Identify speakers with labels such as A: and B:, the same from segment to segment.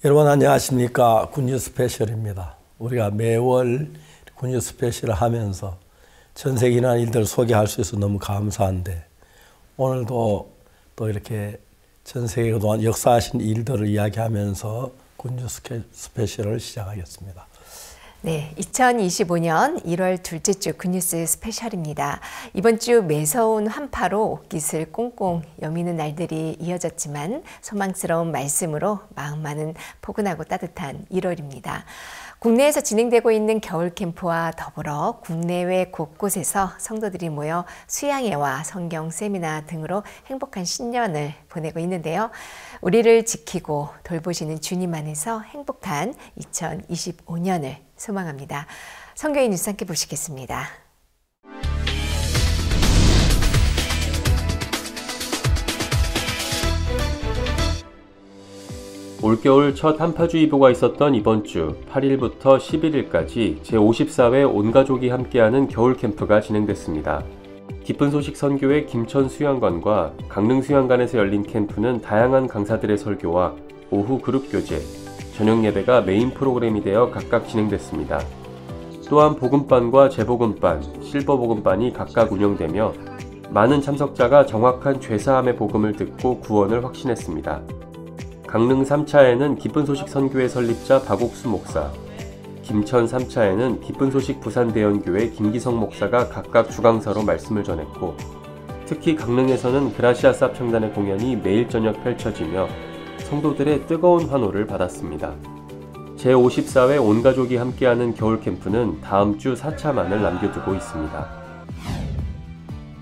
A: 여러분 안녕하십니까. 군유 스페셜입니다. 우리가 매월 군유 스페셜을 하면서 전 세계 일어난 일들을 소개할 수 있어서 너무 감사한데, 오늘도 또 이렇게 전 세계 그동안 역사하신 일들을 이야기하면서 군유 스페셜을 시작하겠습니다.
B: 네, 2025년 1월 둘째 주 굿뉴스 스페셜입니다. 이번 주 매서운 한파로 옷깃을 꽁꽁 여미는 날들이 이어졌지만 소망스러운 말씀으로 마음만은 포근하고 따뜻한 1월입니다. 국내에서 진행되고 있는 겨울 캠프와 더불어 국내외 곳곳에서 성도들이 모여 수양회와 성경 세미나 등으로 행복한 신년을 보내고 있는데요. 우리를 지키고 돌보시는 주님 안에서 행복한 2025년을 소망합니다. 성경의 뉴스 함께 보시겠습니다.
C: 올겨울 첫 한파주의보가 있었던 이번 주 8일부터 11일까지 제54회 온가족이 함께하는 겨울 캠프가 진행됐습니다. 기쁜 소식 선교회 김천 수양관과 강릉 수양관에서 열린 캠프는 다양한 강사들의 설교와 오후 그룹 교제, 저녁 예배가 메인 프로그램이 되어 각각 진행됐습니다. 또한 복음반과 재복음반, 실버복음반이 각각 운영되며 많은 참석자가 정확한 죄사함의 복음을 듣고 구원을 확신했습니다. 강릉 3차에는 기쁜 소식 선교회 설립자 박옥수 목사, 김천 3차에는 기쁜 소식 부산대연교회 김기성 목사가 각각 주강사로 말씀을 전했고, 특히 강릉에서는 그라시아스 합창단의 공연이 매일 저녁 펼쳐지며 성도들의 뜨거운 환호를 받았습니다. 제54회 온가족이 함께하는 겨울 캠프는 다음 주 4차만을 남겨두고 있습니다.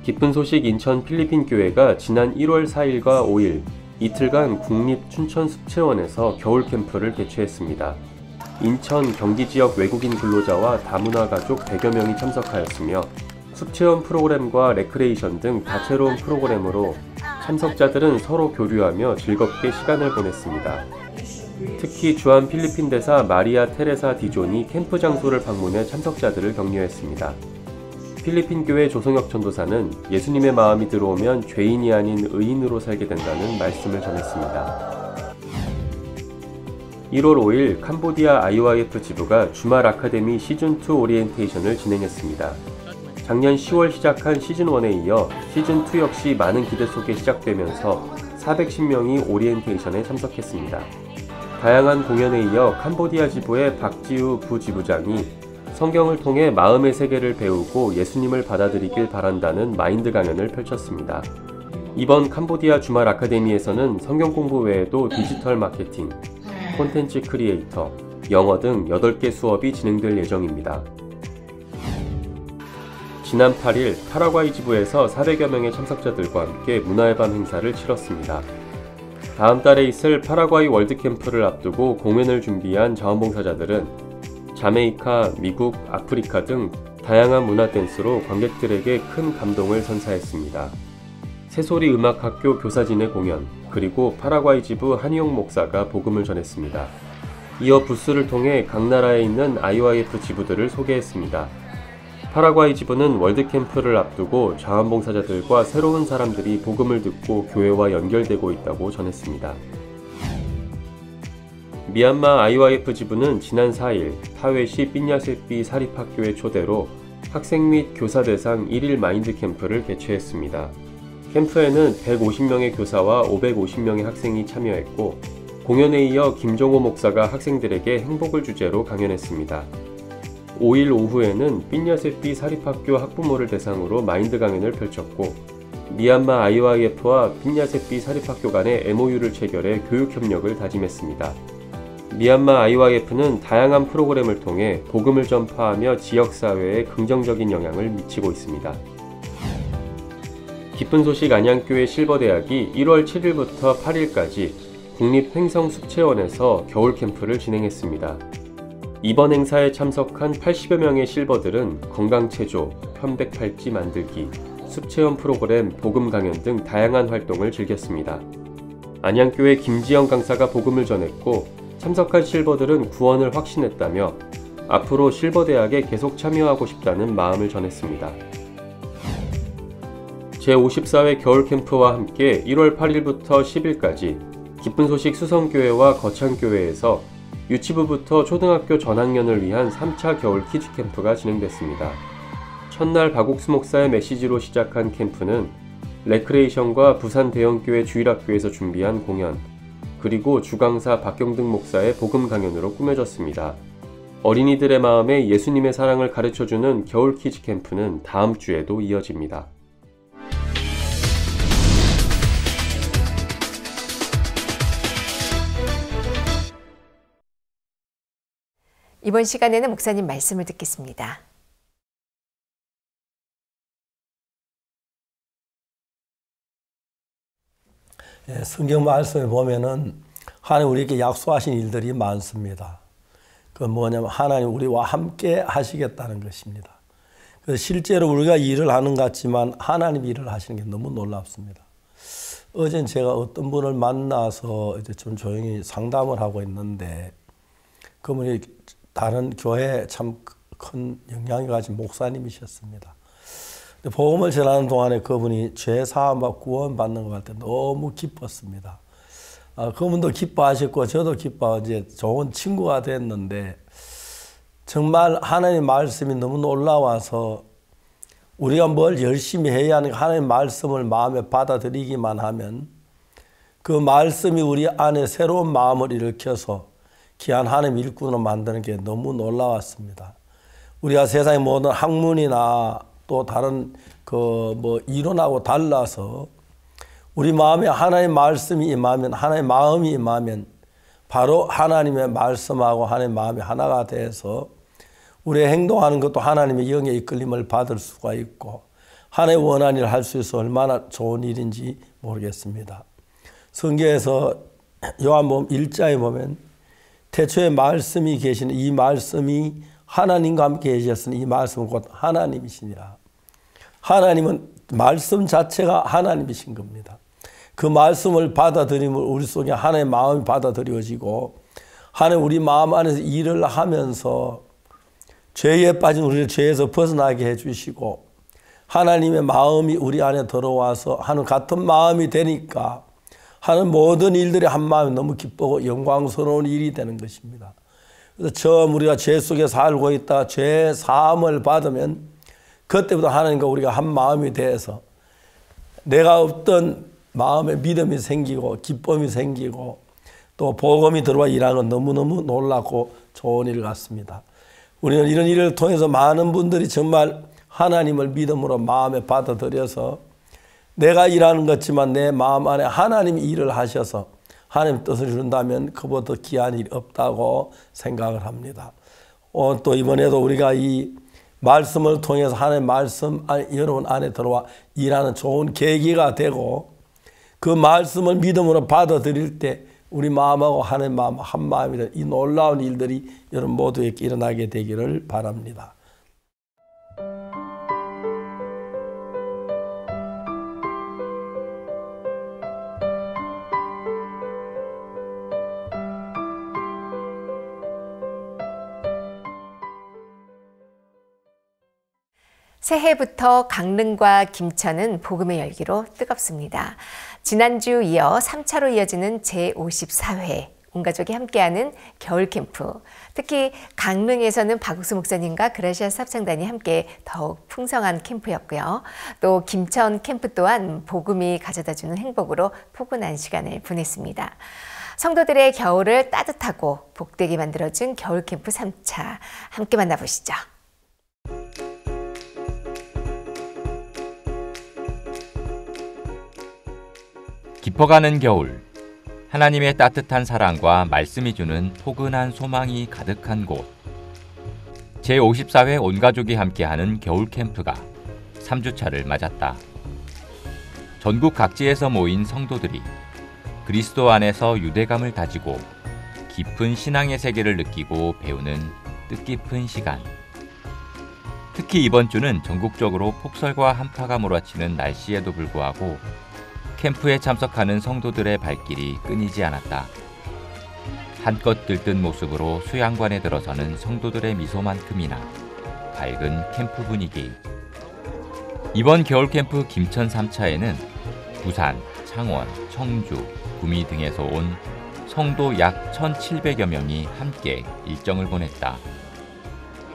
C: 기쁜 소식 인천 필리핀 교회가 지난 1월 4일과 5일 이틀간 국립 춘천 숲체원에서 겨울 캠프를 개최했습니다. 인천 경기 지역 외국인 근로자와 다문화 가족 100여 명이 참석하였으며 숲체험 프로그램과 레크레이션 등 다채로운 프로그램으로 참석자들은 서로 교류하며 즐겁게 시간을 보냈습니다. 특히 주한 필리핀 대사 마리아 테레사 디존이 캠프 장소를 방문해 참석자들을 격려했습니다. 필리핀 교회 조성혁 전도사는 예수님의 마음이 들어오면 죄인이 아닌 의인으로 살게 된다는 말씀을 전했습니다. 1월 5일 캄보디아 IYF 지부가 주말 아카데미 시즌2 오리엔테이션을 진행했습니다. 작년 10월 시작한 시즌1에 이어 시즌2 역시 많은 기대 속에 시작되면서 410명이 오리엔테이션에 참석했습니다. 다양한 공연에 이어 캄보디아 지부의 박지우 부지부장이 성경을 통해 마음의 세계를 배우고 예수님을 받아들이길 바란다는 마인드 강연을 펼쳤습니다. 이번 캄보디아 주말 아카데미에서는 성경 공부 외에도 디지털 마케팅, 콘텐츠 크리에이터, 영어 등 8개 수업이 진행될 예정입니다. 지난 8일 파라과이 지부에서 400여 명의 참석자들과 함께 문화의 밤 행사를 치렀습니다. 다음 달에 있을 파라과이 월드캠프를 앞두고 공연을 준비한 자원봉사자들은 자메이카, 미국, 아프리카 등 다양한 문화 댄스로 관객들에게 큰 감동을 선사했습니다. 새소리 음악학교 교사진의 공연, 그리고 파라과이 지부 한희용 목사가 복음을 전했습니다. 이어 부스를 통해 각 나라에 있는 IYF 지부들을 소개했습니다. 파라과이 지부는 월드캠프를 앞두고 자원봉사자들과 새로운 사람들이 복음을 듣고 교회와 연결되고 있다고 전했습니다. 미얀마 IYF 지부는 지난 4일 타웨시 핀야세삐 사립학교의 초대로 학생 및 교사 대상 1일 마인드 캠프를 개최했습니다. 캠프에는 150명의 교사와 550명의 학생이 참여했고, 공연에 이어 김종호 목사가 학생들에게 행복을 주제로 강연했습니다. 5일 오후에는 핀야세삐 사립학교 학부모를 대상으로 마인드 강연을 펼쳤고, 미얀마 IYF와 핀야세삐 사립학교 간의 MOU를 체결해 교육 협력을 다짐했습니다. 미얀마 IYF는 다양한 프로그램을 통해 복음을 전파하며 지역사회에 긍정적인 영향을 미치고 있습니다. 기쁜 소식 안양교회 실버대학이 1월 7일부터 8일까지 국립횡성숲체원에서 겨울 캠프를 진행했습니다. 이번 행사에 참석한 80여 명의 실버들은 건강체조, 편백팔찌 만들기, 숲체험 프로그램, 복음 강연 등 다양한 활동을 즐겼습니다. 안양교회 김지영 강사가 복음을 전했고, 참석한 실버들은 구원을 확신했다며 앞으로 실버대학에 계속 참여하고 싶다는 마음을 전했습니다. 제54회 겨울캠프와 함께 1월 8일부터 10일까지 기쁜 소식 수성교회와 거창교회에서 유치부부터 초등학교 전학년을 위한 3차 겨울 키즈 캠프가 진행됐습니다. 첫날 박옥수 목사의 메시지로 시작한 캠프는 레크레이션과 부산 대형교회 주일학교에서 준비한 공연, 그리고 주강사 박경등 목사의 복음 강연으로 꾸며졌습니다. 어린이들의 마음에 예수님의 사랑을 가르쳐주는 겨울 키즈 캠프는 다음 주에도 이어집니다.
B: 이번 시간에는 목사님 말씀을 듣겠습니다.
A: 성경 말씀에 보면은 하나님 우리에게 약속하신 일들이 많습니다. 그 뭐냐면 하나님 우리와 함께 하시겠다는 것입니다. 실제로 우리가 일을 하는 것 같지만 하나님 일을 하시는 게 너무 놀랍습니다. 어젠 제가 어떤 분을 만나서 이제 좀 조용히 상담을 하고 있는데 그분이 다른 교회에 참 큰 영향을 가진 목사님이셨습니다. 복음을 전하는 동안에 그분이 죄 사함과 구원 받는 것 같아 너무 기뻤습니다. 그분도 기뻐하셨고 저도 기뻐하고 이제 좋은 친구가 됐는데 정말 하나님 말씀이 너무 놀라워서 우리가 뭘 열심히 해야 하는 하나님 말씀을 마음에 받아들이기만 하면 그 말씀이 우리 안에 새로운 마음을 일으켜서 귀한 하나님 일꾼으로 만드는 게 너무 놀라웠습니다. 우리가 세상의 모든 학문이나 또 다른 이론하고 달라서 우리 마음에 하나님의 말씀이 임하면 하나님의 마음이 임하면 바로 하나님의 말씀하고 하나님의 마음이 하나가 돼서 우리의 행동하는 것도 하나님의 영의 이끌림을 받을 수가 있고 하나님의 원하는 일을 할 수 있어 얼마나 좋은 일인지 모르겠습니다. 성경에서 요한복음 1장에 보면 태초에 말씀이 계시는 이 말씀이 하나님과 함께 계셨으니 이 말씀은 곧 하나님이시니라. 하나님은 말씀 자체가 하나님이신 겁니다. 그 말씀을 받아들이면 우리 속에 하나님의 마음이 받아들여지고 하나님 우리 마음 안에서 일을 하면서 죄에 빠진 우리를 죄에서 벗어나게 해주시고 하나님의 마음이 우리 안에 들어와서 하는 같은 마음이 되니까 하는 모든 일들이 한 마음이 너무 기쁘고 영광스러운 일이 되는 것입니다. 그래서 처음 우리가 죄 속에 살고 있다가 죄 사함을 받으면 그때부터 하나님과 우리가 한 마음이 돼서 내가 없던 마음에 믿음이 생기고 기쁨이 생기고 또 복음이 들어와 일하는 건 너무너무 놀랍고 좋은 일 같습니다. 우리는 이런 일을 통해서 많은 분들이 정말 하나님을 믿음으로 마음에 받아들여서 내가 일하는 것지만 내 마음 안에 하나님이 일을 하셔서 하나님 뜻을 이룬다면 그보다 더 귀한 일이 없다고 생각을 합니다. 또 이번에도 우리가 이 말씀을 통해서 하나님의 말씀 여러분 안에 들어와 일하는 좋은 계기가 되고 그 말씀을 믿음으로 받아들일 때 우리 마음하고 하나님 마음 한 마음이 되는 이 놀라운 일들이 여러분 모두에게 일어나게 되기를 바랍니다.
B: 새해부터 강릉과 김천은 복음의 열기로 뜨겁습니다. 지난주 이어 3차로 이어지는 제54회 온가족이 함께하는 겨울 캠프. 특히 강릉에서는 박옥수 목사님과 그라시아스 합창단이 함께 더욱 풍성한 캠프였고요. 또 김천 캠프 또한 복음이 가져다주는 행복으로 포근한 시간을 보냈습니다. 성도들의 겨울을 따뜻하고 복되게 만들어준 겨울 캠프 3차 함께 만나보시죠.
D: 깊어가는 겨울, 하나님의 따뜻한 사랑과 말씀이 주는 포근한 소망이 가득한 곳. 제54회 온가족이 함께하는 겨울 캠프가 3주차를 맞았다. 전국 각지에서 모인 성도들이 그리스도 안에서 유대감을 다지고 깊은 신앙의 세계를 느끼고 배우는 뜻깊은 시간. 특히 이번 주는 전국적으로 폭설과 한파가 몰아치는 날씨에도 불구하고 캠프에 참석하는 성도들의 발길이 끊이지 않았다. 한껏 들뜬 모습으로 수양관에 들어서는 성도들의 미소만큼이나 밝은 캠프 분위기. 이번 겨울 캠프 김천 3차에는 부산, 창원, 청주, 구미 등에서 온 성도 약 1,700여 명이 함께 일정을 보냈다.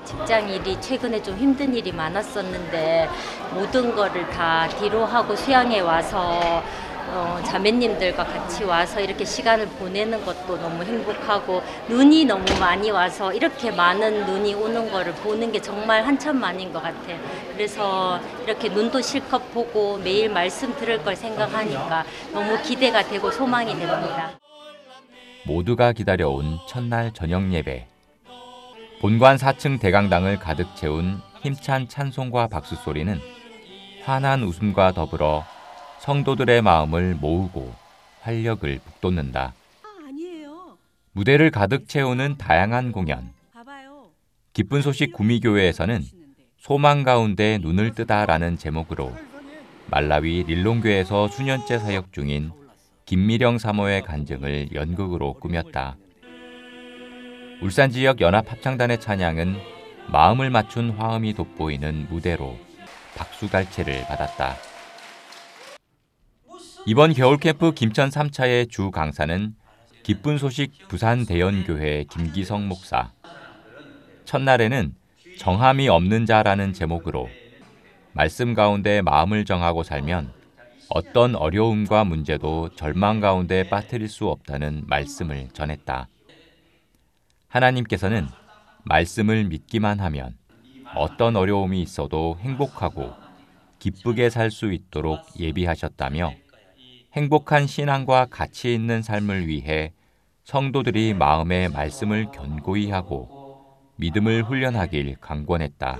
E: 직장 일이 최근에 좀 힘든 일이 많았었는데 모든 거를 다 뒤로 하고 수양에 와서 자매님들과 같이 와서 이렇게 시간을 보내는 것도 너무 행복하고, 눈이 너무 많이 와서 이렇게 많은 눈이 오는 거를 보는 게 정말 한참만인 것 같아요. 그래서 이렇게 눈도 실컷 보고 매일 말씀 들을 걸 생각하니까 너무 기대가 되고 소망이 됩니다.
D: 모두가 기다려온 첫날 저녁 예배. 본관 4층 대강당을 가득 채운 힘찬 찬송과 박수 소리는 환한 웃음과 더불어 성도들의 마음을 모으고 활력을 북돋는다. 무대를 가득 채우는 다양한 공연. 기쁜 소식 구미교회에서는 소망 가운데 눈을 뜨다라는 제목으로 말라위 릴롱교에서 수년째 사역 중인 김미령 사모의 간증을 연극으로 꾸몄다. 울산 지역 연합합창단의 찬양은 마음을 맞춘 화음이 돋보이는 무대로 박수갈채를 받았다. 이번 겨울캠프 김천 3차의 주 강사는 기쁜 소식 부산대연교회 김기성 목사. 첫날에는 정함이 없는 자라는 제목으로 말씀 가운데 마음을 정하고 살면 어떤 어려움과 문제도 절망 가운데 빠뜨릴 수 없다는 말씀을 전했다. 하나님께서는 말씀을 믿기만 하면 어떤 어려움이 있어도 행복하고 기쁘게 살 수 있도록 예비하셨다며 행복한 신앙과 가치 있는 삶을 위해 성도들이 마음의 말씀을 견고히 하고 믿음을 훈련하길 강권했다.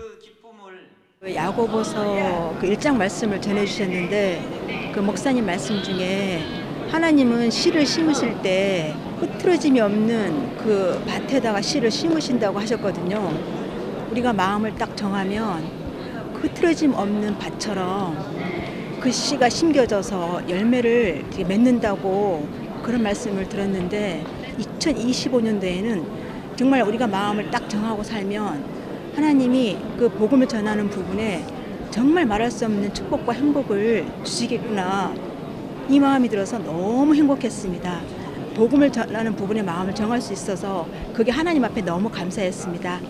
F: 야고보서 그 1장 말씀을 전해주셨는데, 그 목사님 말씀 중에 하나님은 씨를 심으실 때 흐트러짐이 없는 그 밭에다가 씨를 심으신다고 하셨거든요. 우리가 마음을 딱 정하면 흐트러짐 없는 밭처럼 그 씨가 심겨져서 열매를 맺는다고 그런 말씀을 들었는데, 2025년도에는 정말 우리가 마음을 딱 정하고 살면 하나님이 그 복음을 전하는 부분에 정말 말할 수 없는 축복과 행복을 주시겠구나, 이 마음이 들어서 너무 행복했습니다. 복음을 전하는 부분에 마음을 정할 수 있어서 그게 하나님 앞에 너무 감사했습니다.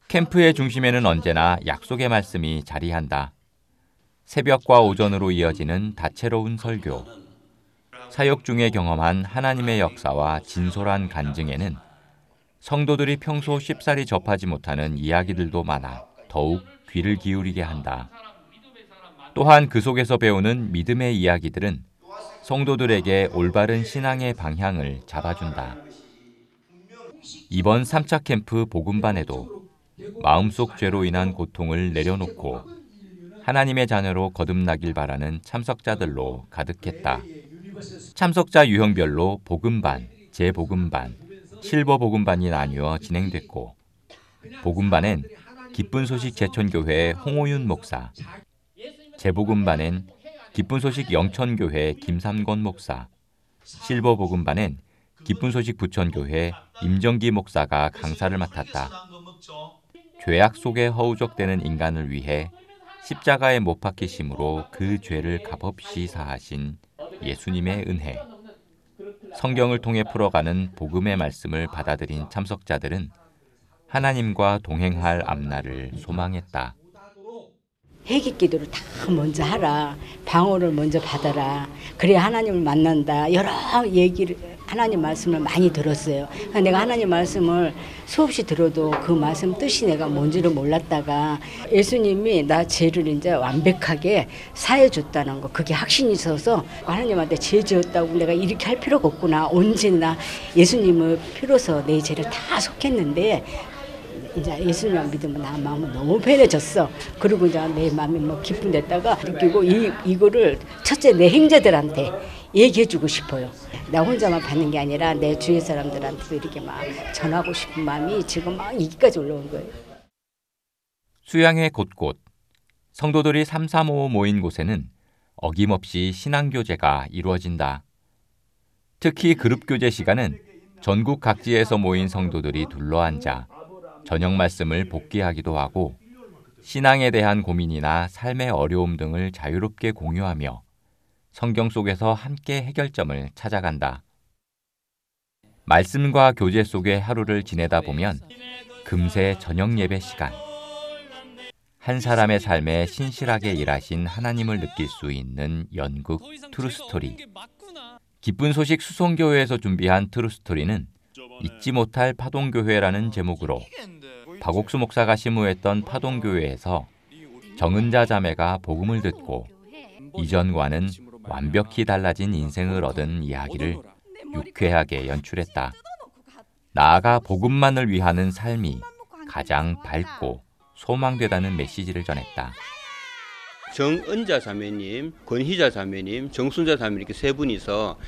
D: 캠프의 중심에는 언제나 약속의 말씀이 자리한다. 새벽과 오전으로 이어지는 다채로운 설교. 사역 중에 경험한 하나님의 역사와 진솔한 간증에는 성도들이 평소 쉽사리 접하지 못하는 이야기들도 많아 더욱 귀를 기울이게 한다. 또한 그 속에서 배우는 믿음의 이야기들은 성도들에게 올바른 신앙의 방향을 잡아준다. 이번 3차 캠프 복음반에도 마음속 죄로 인한 고통을 내려놓고 하나님의 자녀로 거듭나길 바라는 참석자들로 가득했다. 참석자 유형별로 복음반, 재복음반, 실버 복음반이 나뉘어 진행됐고, 복음반엔 기쁜 소식 제천교회 홍오윤 목사, 재복음반엔 기쁜 소식 영천교회 김삼권 목사, 실버 복음반엔 기쁜 소식 부천교회 임정기 목사가 강사를 맡았다. 죄악 속에 허우적대는 인간을 위해 십자가에 못 박히심으로 그 죄를 값없이 사하신 예수님의 은혜. 성경을 통해 풀어가는 복음의 말씀을 받아들인 참석자들은 하나님과 동행할 앞날을 소망했다.
G: 회개 기도를 다 먼저 하라. 방언을 먼저 받아라. 그래야 하나님을 만난다. 여러 얘기를, 하나님 말씀을 많이 들었어요. 내가 하나님 말씀을 수없이 들어도 그 말씀 뜻이 내가 뭔지를 몰랐다가 예수님이 나 죄를 이제 완벽하게 사해줬다는 거, 그게 확신이 있어서 하나님한테 죄 지었다고 내가 이렇게 할 필요가 없구나. 언제나 예수님의 피로서 내 죄를 다 속했는데 이제 예수님만 믿으면 나 마음은 너무 편해졌어. 그리고 이제 내 마음이 뭐 기쁜 데다가 느끼고 이거를 첫째 내 형제들한테 얘기해주고 싶어요. 나 혼자만 받는 게 아니라 내 주위 사람들한테도 이렇게 막 전하고 싶은 마음이 지금 막 여기까지 올라온 거예요.
D: 수양회 곳곳 성도들이 335 모인 곳에는 어김없이 신앙교제가 이루어진다. 특히 그룹교제 시간은 전국 각지에서 모인 성도들이 둘러앉아 저녁 말씀을 복기하기도 하고 신앙에 대한 고민이나 삶의 어려움 등을 자유롭게 공유하며 성경 속에서 함께 해결점을 찾아간다. 말씀과 교제 속의 하루를 지내다 보면 금세 저녁 예배 시간. 한 사람의 삶에 신실하게 일하신 하나님을 느낄 수 있는 연극 트루스토리. 기쁜 소식 수송교회에서 준비한 트루스토리는 잊지 못할 파동교회라는 제목으로 박옥수 목사가 심우했던 파동교회에서 정은자 자매가 복음을 듣고 이전과는 완벽히 달라진 인생을 얻은 이야기를 유쾌하게 연출했다. 나아가 복음만을 위하는 삶이 가장 밝고 소망되다는 메시지를 전했다.
H: 정은자 자매님, 권희자 자매님, 정순자 자매님 이렇게 세 분이서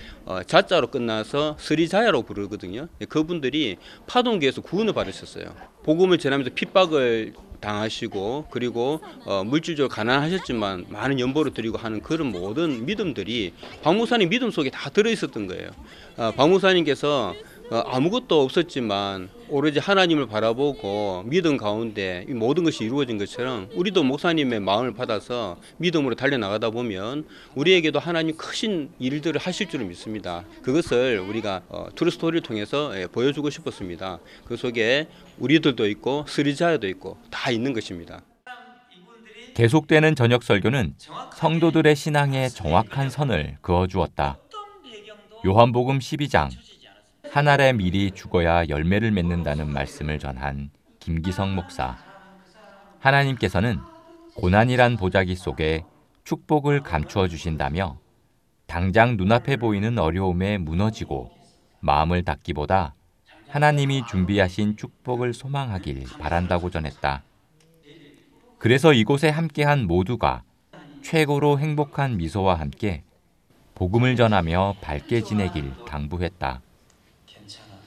H: 자자로 끝나서 스리자야로 부르거든요. 그분들이 파동교에서 구원을 받으셨어요. 복음을 전하면서 핍박을 당하시고 그리고 물질적으로 가난하셨지만 많은 연보를 드리고 하는 그런 모든 믿음들이 박 목사님 믿음 속에 다 들어있었던 거예요. 박 목사님께서 아무것도 없었지만 오로지 하나님을 바라보고 믿음 가운데 이 모든 것이 이루어진 것처럼 우리도 목사님의 마음을 받아서 믿음으로 달려나가다 보면 우리에게도 하나님 크신 일들을 하실 줄을 믿습니다. 그것을 우리가 트루스토리를 통해서 보여주고 싶었습니다. 그 속에 우리들도 있고 스리자야도 있고 다 있는 것입니다.
D: 계속되는 저녁 설교는 성도들의 신앙에 정확한 선을 그어주었다. 요한복음 12장 한 알의 밀이 죽어야 열매를 맺는다는 말씀을 전한 김기성 목사. 하나님께서는 고난이란 보자기 속에 축복을 감추어 주신다며 당장 눈앞에 보이는 어려움에 무너지고 마음을 닫기보다 하나님이 준비하신 축복을 소망하길 바란다고 전했다. 그래서 이곳에 함께한 모두가 최고로 행복한 미소와 함께 복음을 전하며 밝게 지내길 당부했다.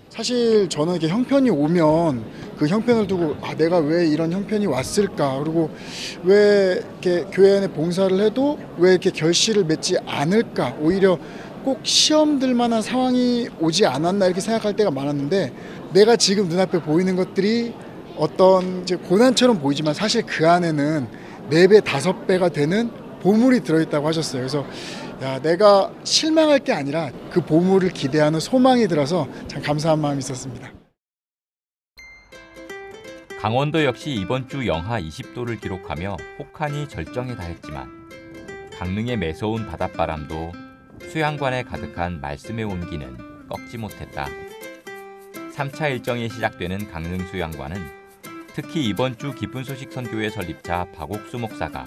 I: 사실 저는 이렇게 형편이 오면 그 형편을 두고 내가 왜 이런 형편이 왔을까, 그리고 왜 이렇게 교회 안에 봉사를 해도 왜 이렇게 결실을 맺지 않을까, 오히려 꼭 시험 들 만한 상황이 오지 않았나 이렇게 생각할 때가 많았는데, 내가 지금 눈앞에 보이는 것들이 어떤 이제 고난처럼 보이지만 사실 그 안에는 4배, 5배가 되는 보물이 들어있다고 하셨어요. 그래서 내가 실망할 게 아니라 그 보물을 기대하는 소망이 들어서 참 감사한 마음이 있었습니다.
D: 강원도 역시 이번 주 영하 20도를 기록하며 혹한이 절정에 달했지만 강릉의 매서운 바닷바람도 수양관에 가득한 말씀의 온기는 꺾지 못했다. 3차 일정이 시작되는 강릉 수양관은 특히 이번 주 기쁜 소식 선교회 설립자 박옥수 목사가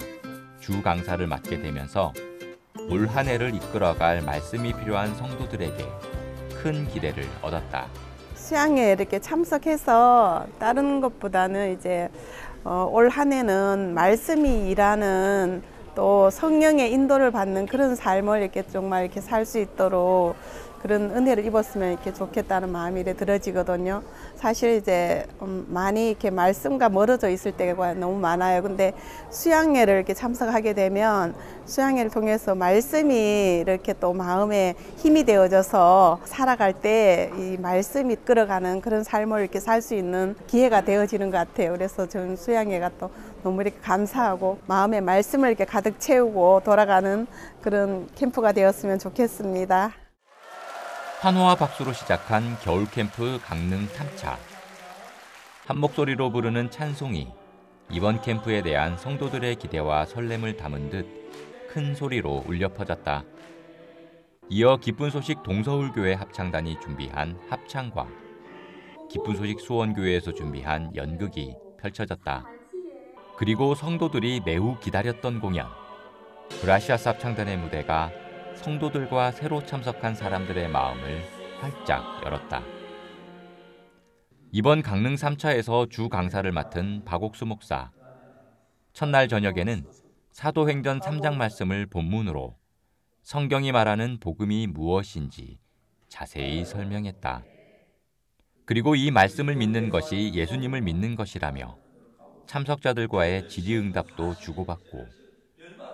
D: 주 강사를 맡게 되면서 올 한 해를 이끌어갈 말씀이 필요한 성도들에게 큰 기대를 얻었다.
J: 수양에 이렇게 참석해서 다른 것보다는 이제 올 한 해는 말씀이 일하는 또 성령의 인도를 받는 그런 삶을 이렇게 정말 이렇게 살 수 있도록 그런 은혜를 입었으면 이렇게 좋겠다는 마음이 이래 들어지거든요. 사실 이제 많이 이렇게 말씀과 멀어져 있을 때가 너무 많아요. 근데 수양회를 이렇게 참석하게 되면 수양회를 통해서 말씀이 이렇게 또 마음에 힘이 되어져서 살아갈 때 이 말씀이 끌어가는 그런 삶을 이렇게 살 수 있는 기회가 되어지는 것 같아요. 그래서 저는 수양회가 또 너무 이렇게 감사하고 마음에 말씀을 이렇게 가득 채우고 돌아가는 그런 캠프가 되었으면 좋겠습니다.
D: 환호와 박수로 시작한 겨울 캠프 강릉 3차. 한 목소리로 부르는 찬송이 이번 캠프에 대한 성도들의 기대와 설렘을 담은 듯 큰 소리로 울려 퍼졌다. 이어 기쁜 소식 동서울교회 합창단이 준비한 합창과 기쁜 소식 수원교회에서 준비한 연극이 펼쳐졌다. 그리고 성도들이 매우 기다렸던 공연, 브라시아스 합창단의 무대가 성도들과 새로 참석한 사람들의 마음을 활짝 열었다. 이번 강릉 3차에서 주 강사를 맡은 박옥수 목사. 첫날 저녁에는 사도행전 3장 말씀을 본문으로 성경이 말하는 복음이 무엇인지 자세히 설명했다. 그리고 이 말씀을 믿는 것이 예수님을 믿는 것이라며 참석자들과의 질의응답도 주고받고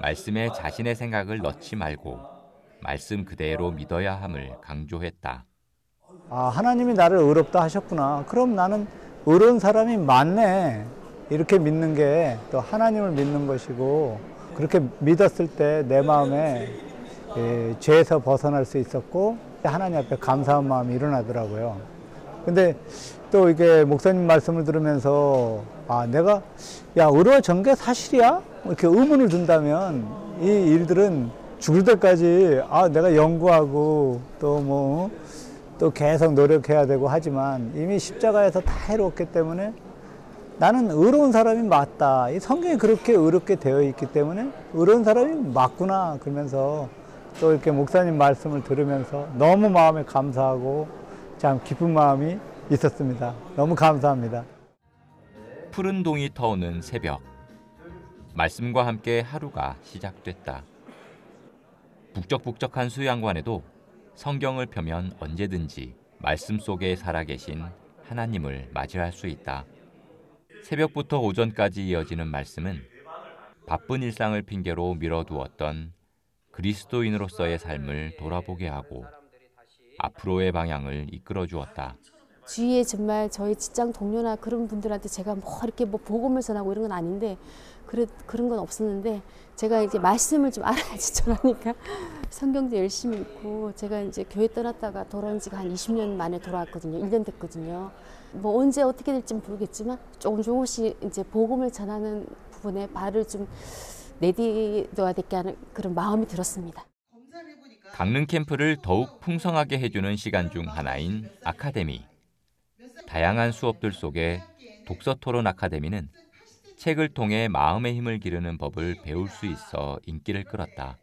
D: 말씀에 자신의 생각을 넣지 말고 말씀 그대로 믿어야 함을 강조했다.
K: 하나님이 나를 의롭다 하셨구나. 그럼 나는 의로운 사람이 많네. 이렇게 믿는 게 또 하나님을 믿는 것이고, 그렇게 믿었을 때 내 마음에 죄에서 벗어날 수 있었고 하나님 앞에 감사한 마음이 일어나더라고요. 근데 또 이게 목사님 말씀을 들으면서 내가 의로워진 게 사실이야? 이렇게 의문을 둔다면 이 일들은 죽을 때까지 내가 연구하고 또 계속 노력해야 되고 하지만 이미 십자가에서 다 해롭기 때문에 나는 의로운 사람이 맞다. 이 성경이 그렇게 의롭게 되어 있기 때문에 의로운 사람이 맞구나. 그러면서 또 이렇게 목사님 말씀을 들으면서 너무 마음에 감사하고 참 기쁜 마음이 있었습니다. 너무 감사합니다.
D: 푸른 동이 터오는 새벽. 말씀과 함께 하루가 시작됐다. 북적북적한 수양관에도 성경을 펴면 언제든지 말씀 속에 살아계신 하나님을 맞이할 수 있다. 새벽부터 오전까지 이어지는 말씀은 바쁜 일상을 핑계로 미뤄두었던 그리스도인으로서의 삶을 돌아보게 하고 앞으로의 방향을 이끌어 주었다.
L: 주위에 정말 저희 직장 동료나 그런 분들한테 제가 이렇게 복음을 전하고 이런 건 아닌데 그런 건 없었는데 제가 이제 말씀을 좀 알아야지 전하니까 성경도 열심히 읽고 제가 이제 교회 떠났다가 돌아온 지가 한 20년 만에 돌아왔거든요. 1년 됐거든요. 언제 어떻게 될지 모르겠지만 조금씩 이제 복음을 전하는 부분에 발을 좀 내디뎌야 될게 하는 그런 마음이 들었습니다.
D: 강릉 캠프를 더욱 풍성하게 해주는 시간 중 하나인 아카데미. 다양한 수업들 속에 독서토론 아카데미는 책을 통해 마음의 힘을 기르는 법을 배울 수 있어 인기를 끌었다.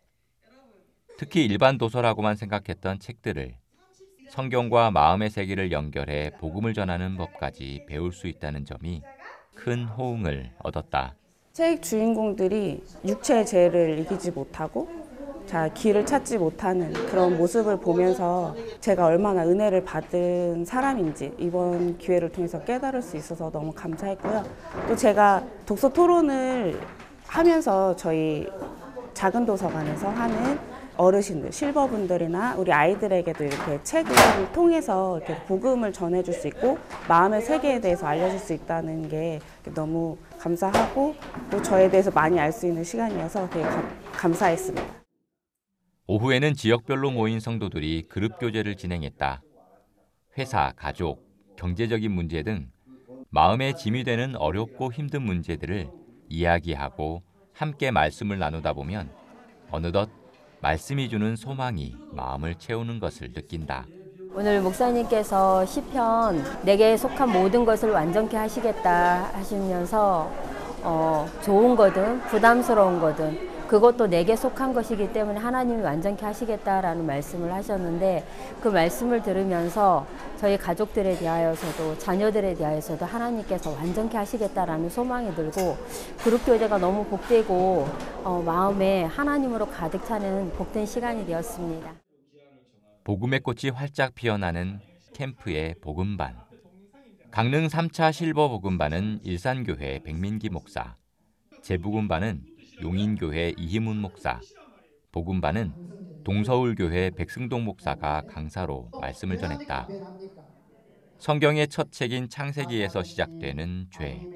D: 특히 일반 도서라고만 생각했던 책들을 성경과 마음의 세계를 연결해 복음을 전하는 법까지 배울 수 있다는 점이 큰 호응을 얻었다.
M: 책 주인공들이 육체의 죄를 이기지 못하고 길을 찾지 못하는 그런 모습을 보면서 제가 얼마나 은혜를 받은 사람인지 이번 기회를 통해서 깨달을 수 있어서 너무 감사했고요. 또 제가 독서 토론을 하면서 저희 작은 도서관에서 하는 어르신들, 실버분들이나 우리 아이들에게도 이렇게 책을 통해서 이렇게 복음을 전해줄 수 있고 마음의 세계에 대해서 알려줄 수 있다는 게 너무 감사하고 또 저에 대해서 많이 알 수 있는 시간이어서 되게 감사했습니다.
D: 오후에는 지역별로 모인 성도들이 그룹 교제를 진행했다. 회사, 가족, 경제적인 문제 등 마음에 짐이 되는 어렵고 힘든 문제들을 이야기하고 함께 말씀을 나누다 보면 어느덧 말씀이 주는 소망이 마음을 채우는 것을 느낀다.
N: 오늘 목사님께서 시편 내게 속한 모든 것을 완전케 하시겠다 하시면서 좋은 거든 부담스러운 거든 그것도 내게 속한 것이기 때문에 하나님이 완전케 하시겠다라는 말씀을 하셨는데 그 말씀을 들으면서 저희 가족들에 대하여서도 자녀들에 대하여서도 하나님께서 완전케 하시겠다라는 소망이 들고 그룹 교제가 너무 복되고 마음에 하나님으로 가득 차는 복된 시간이 되었습니다.
D: 복음의 꽃이 활짝 피어나는 캠프의 복음반. 강릉 3차 실버 복음반은 일산교회 백민기 목사, 재복음반은 용인교회 이희문 목사, 복음반은 동서울교회 백승동 목사가 강사로 말씀을 전했다. 성경의 첫 책인 창세기에서 시작되는 죄.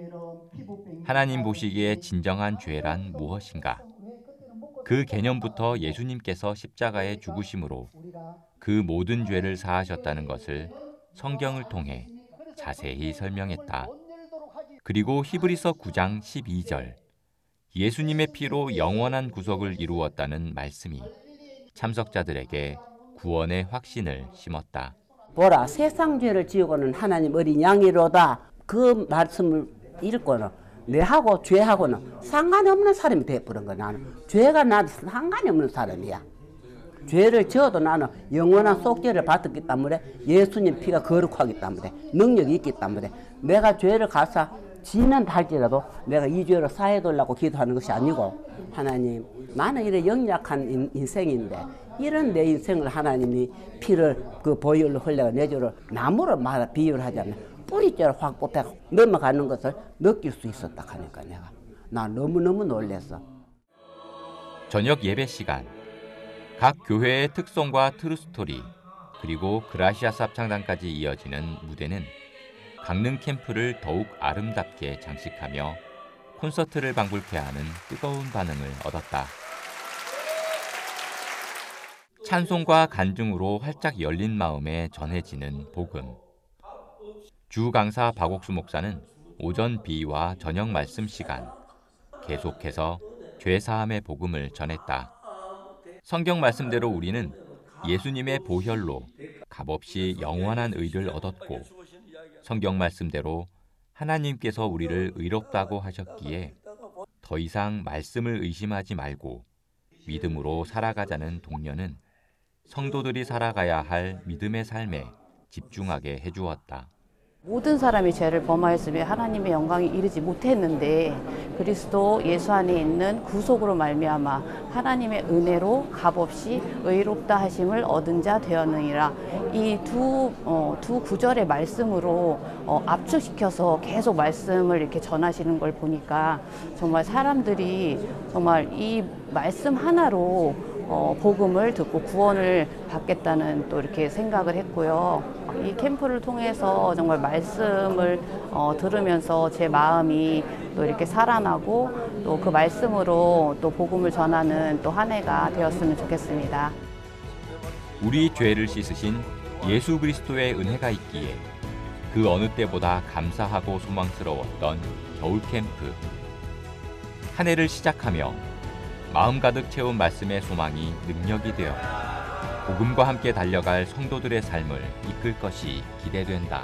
D: 하나님 보시기에 진정한 죄란 무엇인가? 그 개념부터 예수님께서 십자가에 죽으심으로 그 모든 죄를 사하셨다는 것을 성경을 통해 자세히 설명했다. 그리고 히브리서 9장 12절. 예수님의 피로 영원한 구속을 이루었다는 말씀이 참석자들에게 구원의 확신을 심었다.
O: 보라, 세상 죄를 지우고는 하나님 어린 양이로다. 그 말씀을 읽고는 내하고 죄하고는 상관이 없는 사람이 되어버린 거야. 나는 죄가 나한테 상관이 없는 사람이야. 죄를 지어도 나는 영원한 속죄를 받았기 때문에 예수님 피가 거룩하기 때문에 능력이 있기 때문에 내가 죄를 가서 지는 할지라도 내가 이 죄를 사해달라고 기도하는 것이 아니고 하나님 나는 이래 영약한 인생인데 이런 내 인생을 하나님이 피를 그 보혈로 흘려 내 죄를 나무로 말아 비유를 하자면 뿌리째로 확 뽑혀 넘어가는 것을 느낄 수 있었다 하니까 내가 나 너무너무 놀랐어.
D: 저녁 예배 시간. 각 교회의 특성과 트루스토리 그리고 그라시아스 합창단까지 이어지는 무대는 강릉 캠프를 더욱 아름답게 장식하며 콘서트를 방불케 하는 뜨거운 반응을 얻었다. 찬송과 간증으로 활짝 열린 마음에 전해지는 복음. 주 강사 박옥수 목사는 오전 비와 저녁 말씀 시간 계속해서 죄사함의 복음을 전했다. 성경 말씀대로 우리는 예수님의 보혈로 값없이 영원한 의를 얻었고 성경 말씀대로 하나님께서 우리를 의롭다고 하셨기에 더 이상 말씀을 의심하지 말고 믿음으로 살아가자는 독려는 성도들이 살아가야 할 믿음의 삶에 집중하게 해주었다.
P: 모든 사람이 죄를 범하였으며 하나님의 영광에 이르지 못했는데 그리스도 예수 안에 있는 구속으로 말미암아 하나님의 은혜로 값없이 의롭다 하심을 얻은 자 되었느니라. 이 두 구절의 말씀으로 압축시켜서 계속 말씀을 이렇게 전하시는 걸 보니까 정말 사람들이 정말 이 말씀 하나로 복음을 듣고 구원을 받겠다는 또 이렇게 생각을 했고요. 이 캠프를 통해서 정말 말씀을 들으면서 제 마음이 또 이렇게 살아나고 또 그 말씀으로 또 복음을 전하는 또 한 해가 되었으면 좋겠습니다.
D: 우리 죄를 씻으신 예수 그리스도의 은혜가 있기에 그 어느 때보다 감사하고 소망스러웠던 겨울 캠프. 한 해를 시작하며 마음 가득 채운 말씀의 소망이 능력이 되어 복음과 함께 달려갈 성도들의 삶을 이끌 것이 기대된다.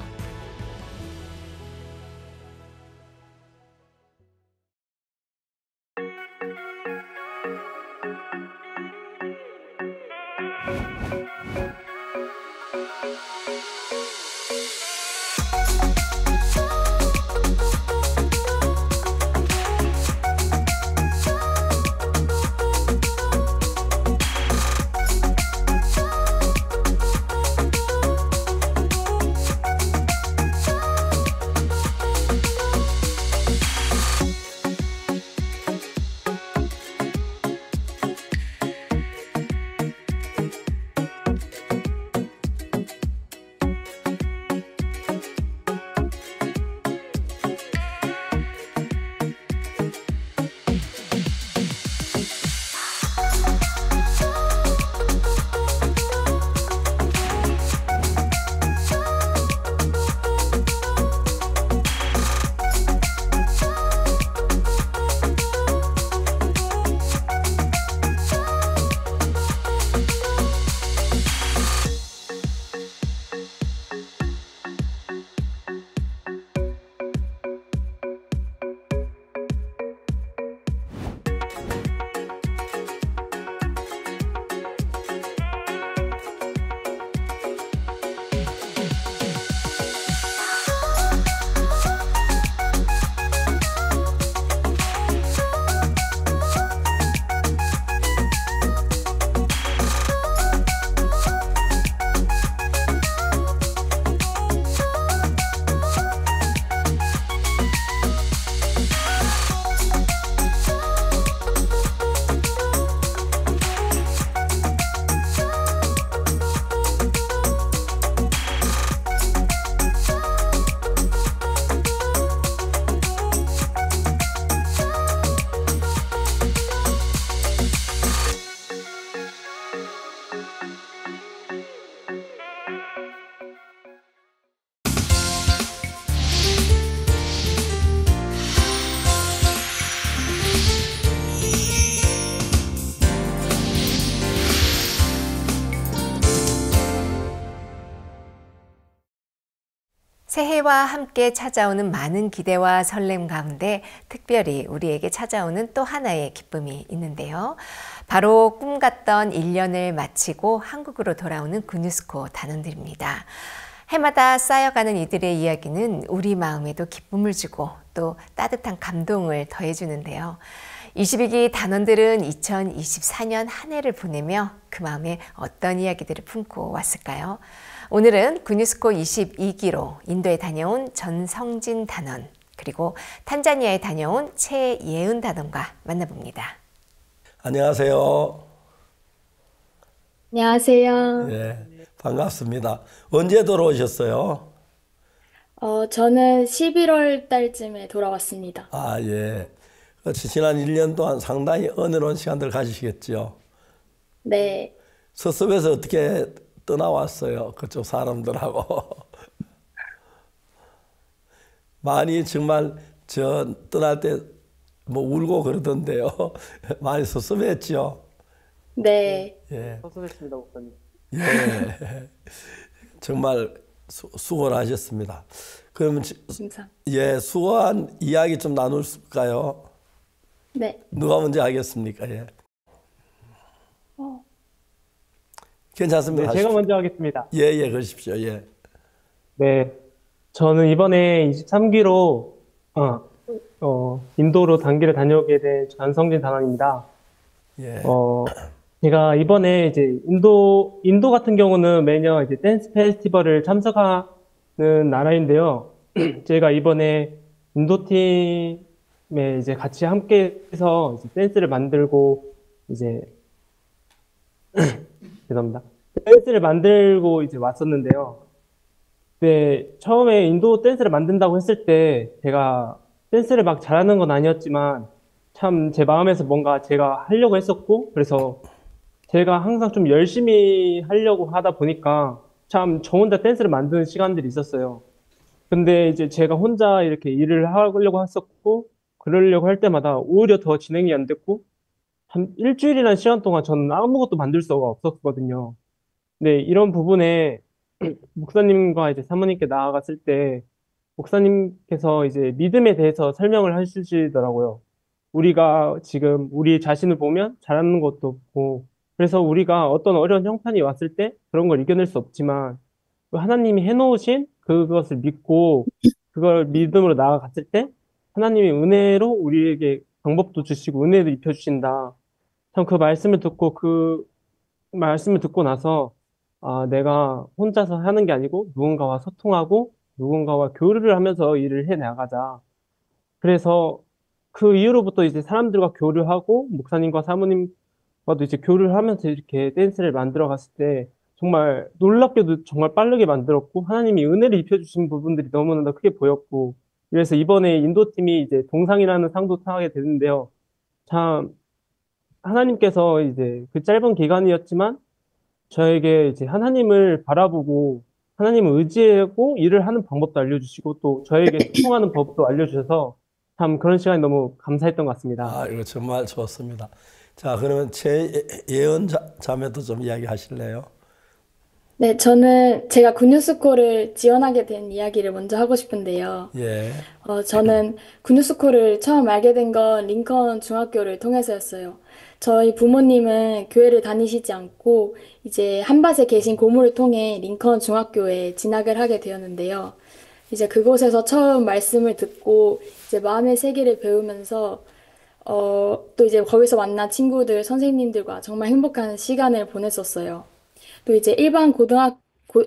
B: 새해와 함께 찾아오는 많은 기대와 설렘 가운데 특별히 우리에게 찾아오는 또 하나의 기쁨이 있는데요. 바로 꿈 같던 1년을 마치고 한국으로 돌아오는 군유스코 단원들입니다. 해마다 쌓여가는 이들의 이야기는 우리 마음에도 기쁨을 주고 또 따뜻한 감동을 더해주는데요. 22기 단원들은 2024년 한 해를 보내며 그 마음에 어떤 이야기들을 품고 왔을까요? 오늘은 군유스코 22기로 인도에 다녀온 전성진 단원 그리고 탄자니아에 다녀온 최예은 단원과 만나봅니다.
A: 안녕하세요.
Q: 안녕하세요.
A: 네, 반갑습니다. 언제 돌아오셨어요?
Q: 저는 11월 달쯤에 돌아왔습니다.
A: 아, 예. 지난 1년 동안 상당히 은혜로운 시간들 가지시겠죠?
Q: 네.
A: 서섬에서 어떻게 떠나왔어요? 그쪽 사람들하고. 많이 정말 저 떠날 때 뭐 울고 그러던데요. 많이 섭섭했죠.
Q: 네.
A: 예.
R: 섭섭했습니다, 목사님.
A: 예. 정말 수고를 하셨습니다. 그러면 예, 수고한 이야기 좀 나눌까요?
Q: 네.
A: 누가 먼저 하겠습니까? 예. 괜찮습니다.
R: 네, 제가 먼저 하겠습니다.
A: 예, 예, 그러십시오. 예.
R: 네, 저는 이번에 23기로 인도로 단기를 다녀오게 된 전성진 단원입니다.
A: 예.
R: 제가 이번에 이제 인도 같은 경우는 매년 이제 댄스 페스티벌을 참석하는 나라인데요. 제가 이번에 인도 팀에 이제 같이 함께해서 이제 댄스를 만들고 이제 죄송합니다. 댄스를 만들고 이제 왔었는데요. 네, 처음에 인도 댄스를 만든다고 했을 때 제가 댄스를 막 잘하는 건 아니었지만 참 제 마음에서 뭔가 제가 하려고 했었고, 그래서 제가 항상 좀 열심히 하려고 하다 보니까 참 저 혼자 댄스를 만드는 시간들이 있었어요. 근데 이제 제가 혼자 이렇게 일을 하려고 했었고, 그러려고 할 때마다 오히려 더 진행이 안 됐고, 한 일주일이라는 시간 동안 저는 아무것도 만들 수가 없었거든요. 네, 이런 부분에 목사님과 이제 사모님께 나아갔을 때 목사님께서 이제 믿음에 대해서 설명을 해주시더라고요. 우리가 지금 우리 자신을 보면 잘하는 것도 없고, 그래서 우리가 어떤 어려운 형편이 왔을 때 그런 걸 이겨낼 수 없지만 하나님이 해놓으신 그것을 믿고 그걸 믿음으로 나아갔을 때 하나님이 은혜로 우리에게 방법도 주시고 은혜도 입혀주신다. 참 그 말씀을 듣고 나서 내가 혼자서 하는 게 아니고 누군가와 소통하고 누군가와 교류를 하면서 일을 해 나가자. 그래서 그 이후로부터 이제 사람들과 교류하고 목사님과 사모님과도 이제 교류를 하면서 이렇게 댄스를 만들어 갔을 때 정말 놀랍게도 정말 빠르게 만들었고 하나님이 은혜를 입혀주신 부분들이 너무나 크게 보였고, 그래서 이번에 인도팀이 이제 동상이라는 상도 타게 되는데요. 참 하나님께서 이제 그 짧은 기간이었지만 저에게 이제 하나님을 바라보고 하나님을 의지하고 일을 하는 방법도 알려주시고 또 저에게 소통하는 법도 알려주셔서 참 그런 시간이 너무 감사했던 것 같습니다.
A: 이거 정말 좋습니다. 자, 그러면 예언 자매도 좀 이야기 하실래요?
Q: 네, 저는 제가 굿뉴스콜을 지원하게 된 이야기를 먼저 하고 싶은데요.
A: 예.
Q: 저는 굿뉴스콜을 처음 알게 된 건 링컨 중학교를 통해서였어요. 저희 부모님은 교회를 다니시지 않고 이제 한밭에 계신 고모를 통해 링컨 중학교에 진학을 하게 되었는데요. 이제 그곳에서 처음 말씀을 듣고 이제 마음의 세계를 배우면서 또 이제 거기서 만난 친구들, 선생님들과 정말 행복한 시간을 보냈었어요. 또 이제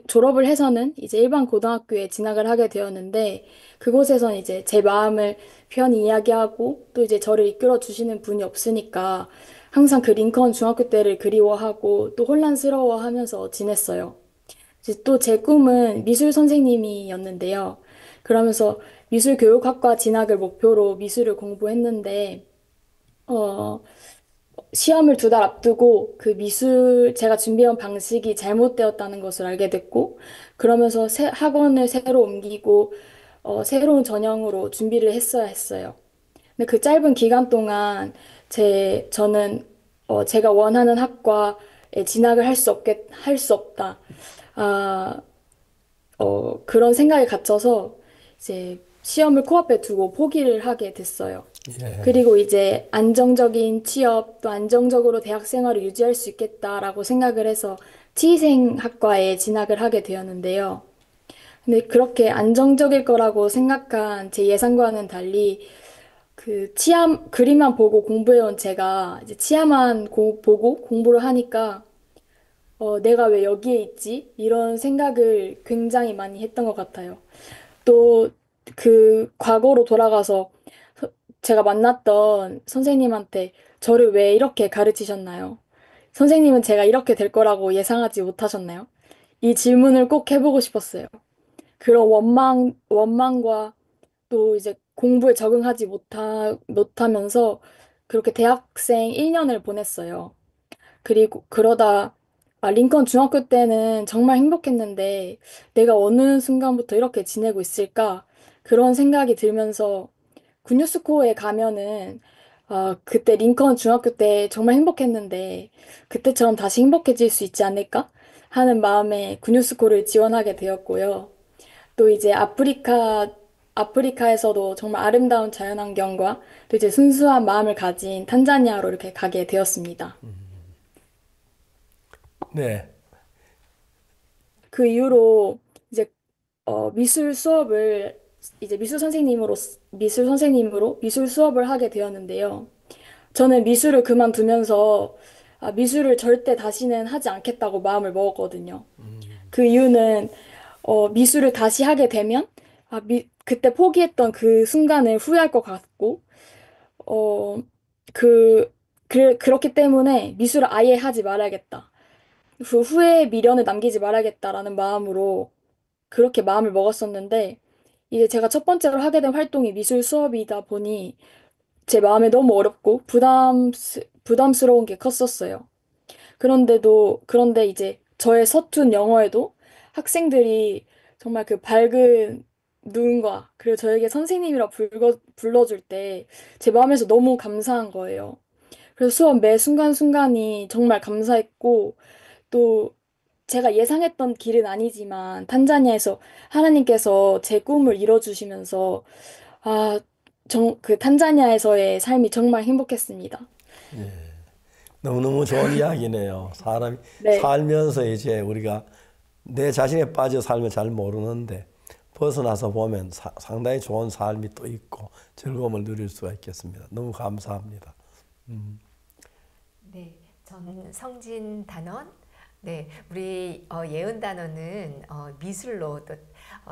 Q: 졸업을 해서는 이제 일반 고등학교에 진학을 하게 되었는데 그곳에선 이제 제 마음을 편히 이야기하고 또 이제 저를 이끌어 주시는 분이 없으니까 항상 그 링컨 중학교 때를 그리워하고 또 혼란스러워하면서 지냈어요. 이제 또 제 꿈은 미술 선생님이었는데요. 그러면서 미술교육학과 진학을 목표로 미술을 공부했는데 시험을 2달 앞두고 그 제가 준비한 방식이 잘못되었다는 것을 알게 됐고, 그러면서 학원을 새로 옮기고, 새로운 전형으로 준비를 했어야 했어요. 근데 그 짧은 기간 동안 저는, 제가 원하는 학과에 진학을 할 수 없다. 그런 생각에 갇혀서 이제 시험을 코앞에 두고 포기를 하게 됐어요.
A: 예.
Q: 그리고 이제 안정적인 취업, 또 안정적으로 대학 생활을 유지할 수 있겠다라고 생각을 해서 치위생학과에 진학을 하게 되었는데요. 근데 그렇게 안정적일 거라고 생각한 제 예상과는 달리 그림만 보고 공부해온 제가 이제 치아만 보고 공부를 하니까 내가 왜 여기에 있지? 이런 생각을 굉장히 많이 했던 것 같아요. 또 그 과거로 돌아가서 제가 만났던 선생님한테 저를 왜 이렇게 가르치셨나요? 선생님은 제가 이렇게 될 거라고 예상하지 못하셨나요? 이 질문을 꼭 해보고 싶었어요. 그런 원망과 또 이제 공부에 적응하지 못하면서 그렇게 대학생 1년을 보냈어요. 그리고 그러다 링컨 중학교 때는 정말 행복했는데 내가 어느 순간부터 이렇게 지내고 있을까? 그런 생각이 들면서 군뉴스코어에 가면은 그때 링컨 중학교 때 정말 행복했는데 그때처럼 다시 행복해질 수 있지 않을까? 하는 마음에 군뉴스코를 지원하게 되었고요. 또 이제 아프리카에서도 정말 아름다운 자연환경과 또 이제 순수한 마음을 가진 탄자니아로 이렇게 가게 되었습니다.
A: 네.
Q: 그 이후로 이제 미술 수업을 이제 미술 선생님으로 미술 수업을 하게 되었는데요. 저는 미술을 그만두면서 미술을 절대 다시는 하지 않겠다고 마음을 먹었거든요. 그 이유는 미술을 다시 하게 되면 그때 포기했던 그 순간을 후회할 것 같고 어, 그렇기 때문에 미술을 아예 하지 말아야겠다. 그 후회의 미련을 남기지 말아야겠다라는 마음으로 그렇게 마음을 먹었었는데 이제 제가 첫 번째로 하게 된 활동이 미술 수업이다 보니 제 마음에 너무 어렵고 부담스러운 게 컸었어요. 그런데 이제 저의 서툰 영어에도 학생들이 정말 그 밝은 눈과 그리고 저에게 선생님이라 불러줄 때 제 마음에서 너무 감사한 거예요. 그래서 수업 매 순간순간이 정말 감사했고 또 제가 예상했던 길은 아니지만 탄자니아에서 하나님께서 제 꿈을 이뤄주시면서 그 탄자니아에서의 삶이 정말 행복했습니다.
A: 예. 너무너무 좋은 이야기네요. 사람이
Q: 네.
A: 살면서 이제 우리가 내 자신에 빠져 살면 잘 모르는데 벗어나서 보면 상당히 좋은 삶이 또 있고 즐거움을 누릴 수가 있겠습니다. 너무 감사합니다.
B: 네, 저는 성진 단원. 네, 우리 예은 단원은 미술로 또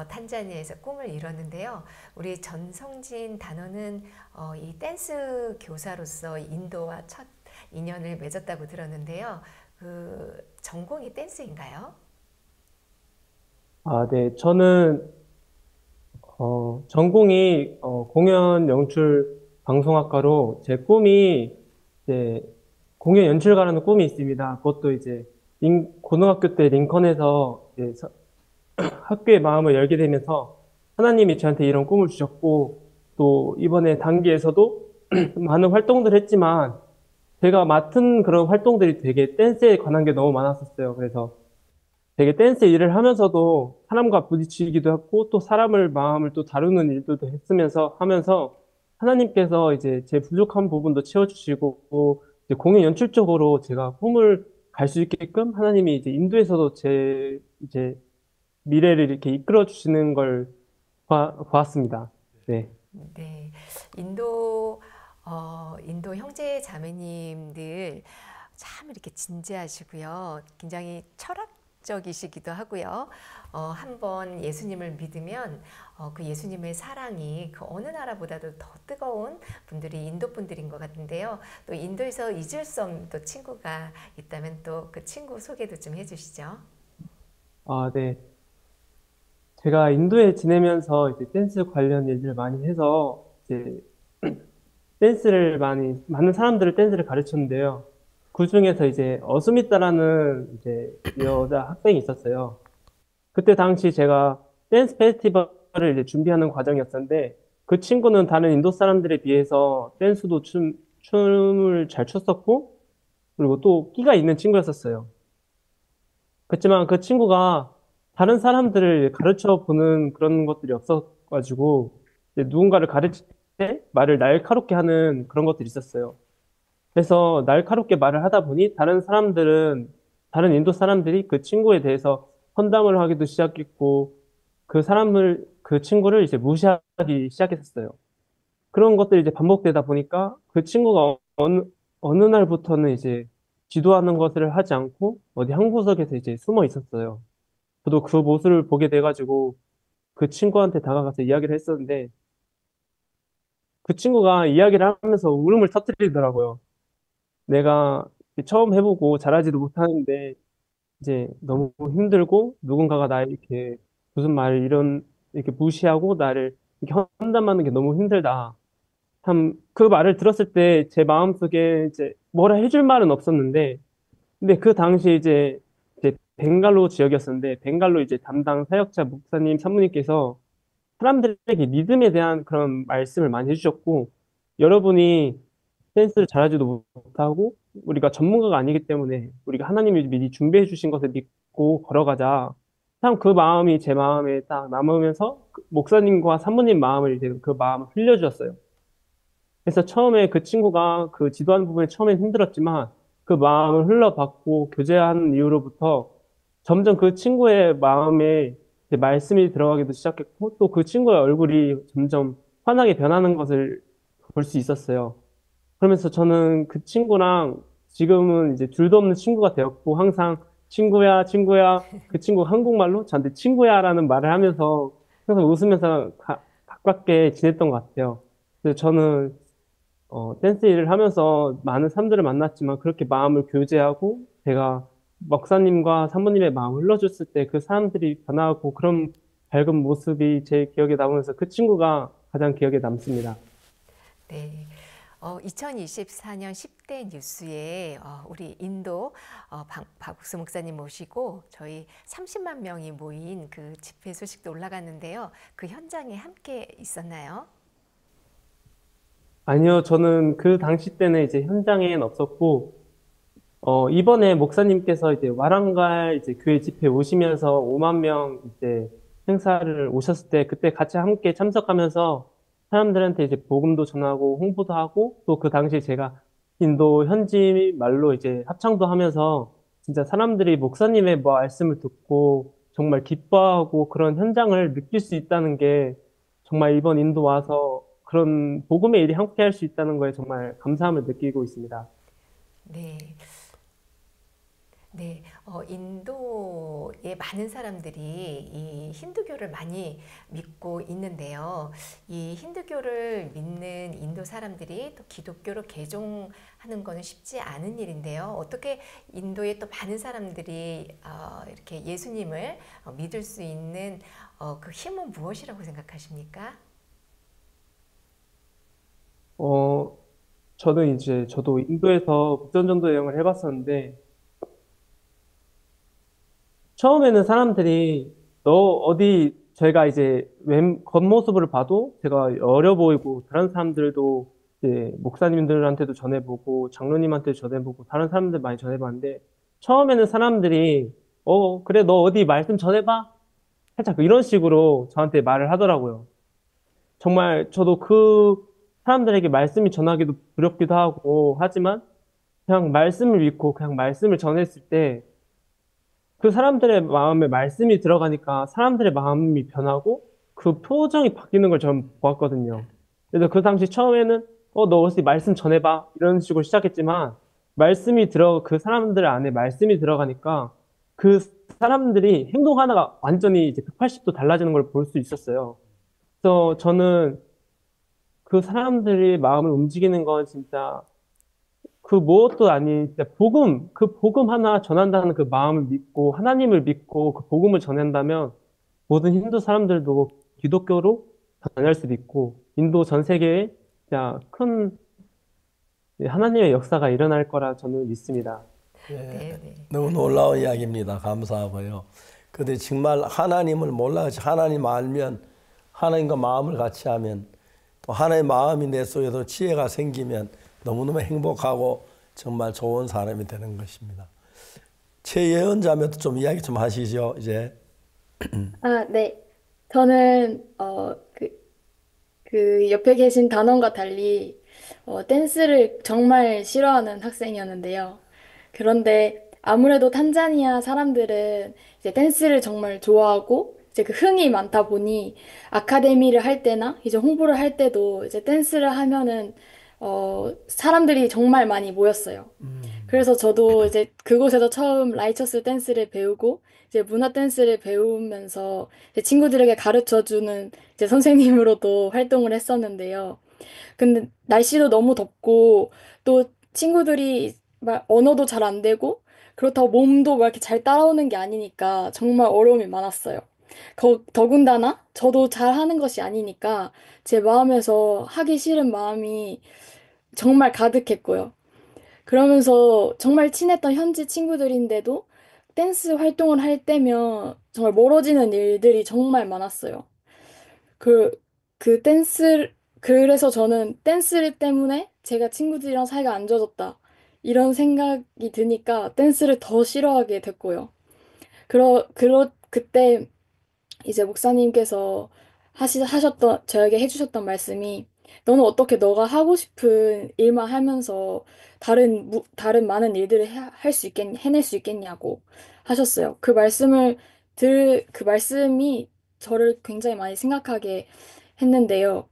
B: 탄자니아에서 꿈을 이뤘는데요. 우리 전성진 단원은 이 댄스 교사로서 인도와 첫 인연을 맺었다고 들었는데요. 그 전공이 댄스인가요?
R: 네. 저는 전공이 공연 연출 방송학과로 제 꿈이 이제 공연 연출가라는 꿈이 있습니다. 그것도 이제 고등학교 때 링컨에서 이제 학교의 마음을 열게 되면서 하나님이 저한테 이런 꿈을 주셨고 또 이번에 단기에서도 많은 활동들을 했지만 제가 맡은 그런 활동들이 되게 댄스에 관한 게 너무 많았었어요. 그래서 되게 댄스 일을 하면서도 사람과 부딪히기도 했고 또 사람을 마음을 또 다루는 일들도 하면서 하나님께서 이제 제 부족한 부분도 채워주시고 이제 공연 연출 쪽으로 제가 꿈을 갈 수 있게끔 하나님이 이제 인도에서도 제 이제 미래를 이렇게 이끌어 주시는 걸 보았습니다. 네.
B: 네, 인도 형제 자매님들 참 이렇게 진지하시고요. 굉장히 철학적이시기도 하고요. 한번 예수님을 믿으면 그 예수님의 사랑이 그 어느 나라보다도 더 뜨거운 분들이 인도 분들인 것 같은데요. 또 인도에서 잊을 수 없는 또 친구가 있다면 또 그 친구 소개도 좀 해주시죠.
R: 네. 제가 인도에 지내면서 이제 댄스 관련 일들을 많이 해서 이제 많은 사람들을 댄스를 가르쳤는데요. 그 중에서 이제 어스미따라는 이제 여자 학생이 있었어요. 그때 당시 제가 댄스 페스티벌을 이제 준비하는 과정이었었는데 그 친구는 다른 인도 사람들에 비해서 댄스도 춤을 잘 췄었고 그리고 또 끼가 있는 친구였었어요. 그렇지만 그 친구가 다른 사람들을 가르쳐 보는 그런 것들이 없어가지고 이제 누군가를 가르칠 때 말을 날카롭게 하는 그런 것들이 있었어요. 그래서 날카롭게 말을 하다 보니 다른 인도 사람들이 그 친구에 대해서 헌담을 하기도 시작했고 그 친구를 이제 무시하기 시작했었어요. 그런 것들이 이제 반복되다 보니까 그 친구가 어느 날부터는 이제 지도하는 것을 하지 않고 어디 한 구석에서 이제 숨어 있었어요. 저도 그 모습을 보게 돼가지고 그 친구한테 다가가서 이야기를 했었는데 그 친구가 이야기를 하면서 울음을 터뜨리더라고요. 내가 처음 해보고 잘하지도 못하는데 이제 너무 힘들고 누군가가 나 이렇게 무슨 말을 이렇게 무시하고 나를 이렇게 헌담하는 게 너무 힘들다. 참 그 말을 들었을 때 제 마음속에 이제 뭐라 해줄 말은 없었는데 근데 그 당시 이제 벵갈로 지역이었었는데 벵갈로 이제 담당 사역자 목사님 사모님께서 사람들에게 믿음에 대한 그런 말씀을 많이 해주셨고 여러분이 댄스를 잘하지도 못하고 우리가 전문가가 아니기 때문에 우리가 하나님이 미리 준비해 주신 것을 믿고 걸어가자. 참 그 마음이 제 마음에 딱 남으면서 그 목사님과 사모님 마음을 이제 그 마음을 흘려주었어요. 그래서 처음에 그 친구가 그 지도하는 부분에 처음엔 힘들었지만 그 마음을 흘러받고 교제하는 이후로부터 점점 그 친구의 마음에 이제 말씀이 들어가기도 시작했고 또 그 친구의 얼굴이 점점 환하게 변하는 것을 볼 수 있었어요. 그러면서 저는 그 친구랑 지금은 이제 둘도 없는 친구가 되었고 항상 친구야, 친구야, 그 친구 한국말로 저한테 친구야라는 말을 하면서 항상 웃으면서 가깝게 지냈던 것 같아요. 그래서 저는 댄스 일을 하면서 많은 사람들을 만났지만 그렇게 마음을 교제하고 제가 목사님과 사모님의 마음을 흘러줬을 때 그 사람들이 변하고 그런 밝은 모습이 제 기억에 남으면서 그 친구가 가장 기억에 남습니다.
B: 네. 2024년 10대 뉴스에 우리 인도 박국수 목사님 모시고 저희 30만 명이 모인 그 집회 소식도 올라갔는데요. 그 현장에 함께 있었나요?
R: 아니요, 저는 그 당시 때는 이제 현장엔 없었고, 이번에 목사님께서 이제 와랑갈 이제 교회 집회 오시면서 5만 명 이제 행사를 오셨을 때 그때 같이 함께 참석하면서 사람들한테 이제 복음도 전하고 홍보도 하고 또 그 당시에 제가 인도 현지 말로 이제 합창도 하면서 진짜 사람들이 목사님의 말씀을 듣고 정말 기뻐하고 그런 현장을 느낄 수 있다는 게 정말 이번 인도 와서 그런 복음의 일이 함께 할 수 있다는 거에 정말 감사함을 느끼고 있습니다.
B: 네. 네, 인도의 많은 사람들이 이 힌두교를 많이 믿고 있는데요. 이 힌두교를 믿는 인도 사람들이 또 기독교로 개종하는 것은 쉽지 않은 일인데요. 어떻게 인도에 또 많은 사람들이 이렇게 예수님을 믿을 수 있는 그 힘은 무엇이라고 생각하십니까?
R: 저도 인도에서 국전전도 여행을 해봤었는데 처음에는 사람들이 저희가 이제 겉모습을 봐도 제가 어려 보이고 다른 사람들도 이제 목사님들한테도 전해보고 장로님한테도 전해보고 다른 사람들 많이 전해봤는데 처음에는 사람들이 그래 너 어디 말씀 전해봐 살짝 이런 식으로 저한테 말을 하더라고요. 정말 저도 그 사람들에게 말씀이 전하기도 두렵기도 하고 하지만 그냥 말씀을 믿고 그냥 말씀을 전했을 때 그 사람들의 마음에 말씀이 들어가니까 사람들의 마음이 변하고 그 표정이 바뀌는 걸 저는 보았거든요. 그래서 그 당시 처음에는 너 어디 말씀 전해봐 이런 식으로 시작했지만 그 사람들 안에 말씀이 들어가니까 그 사람들이 행동 하나가 완전히 이제 180도 달라지는 걸 볼 수 있었어요. 그래서 저는 그 사람들이 마음을 움직이는 건 진짜 그 무엇도 아닌 진짜 그 복음 하나 전한다는 그 마음을 믿고 하나님을 믿고 그 복음을 전한다면 모든 힌두 사람들도 기독교로 전할 수도 있고 인도 전 세계에 진짜 큰 하나님의 역사가 일어날 거라 저는 믿습니다.
A: 너무 놀라운 이야기입니다. 감사하고요. 근데 정말 하나님을 몰라야지 하나님 알면 하나님과 마음을 같이 하면 또 하나님의 마음이 내 속에도 지혜가 생기면 너무너무 행복하고 정말 좋은 사람이 되는 것입니다. 최예언자매도 좀 이야기 좀 하시죠, 이제.
Q: 네. 저는 그 옆에 계신 단원과 달리 댄스를 정말 싫어하는 학생이었는데요. 그런데 아무래도 탄자니아 사람들은 이제 댄스를 정말 좋아하고 이제 그 흥이 많다 보니 아카데미를 할 때나 이제 홍보를 할 때도 이제 댄스를 하면은 사람들이 정말 많이 모였어요. 그래서 저도 이제 그곳에서 처음 라이처스 댄스를 배우고 이제 문화 댄스를 배우면서 이제 친구들에게 가르쳐주는 이제 선생님으로도 활동을 했었는데요. 근데 날씨도 너무 덥고 또 친구들이 막 언어도 잘 안 되고 그렇다고 몸도 막 이렇게 잘 따라오는 게 아니니까 정말 어려움이 많았어요. 더군다나 저도 잘하는 것이 아니니까 제 마음에서 하기 싫은 마음이 정말 가득했고요. 그러면서 정말 친했던 현지 친구들인데도 댄스 활동을 할 때면 정말 멀어지는 일들이 정말 많았어요. 그, 그래서 저는 댄스 때문에 제가 친구들이랑 사이가 안 좋아졌다. 이런 생각이 드니까 댄스를 더 싫어하게 됐고요. 그때 이제 목사님께서 저에게 해주셨던 말씀이 너는 어떻게 너가 하고 싶은 일만 하면서 다른 많은 일들을 해낼 수 있겠냐고 하셨어요. 그 말씀이 저를 굉장히 많이 생각하게 했는데요.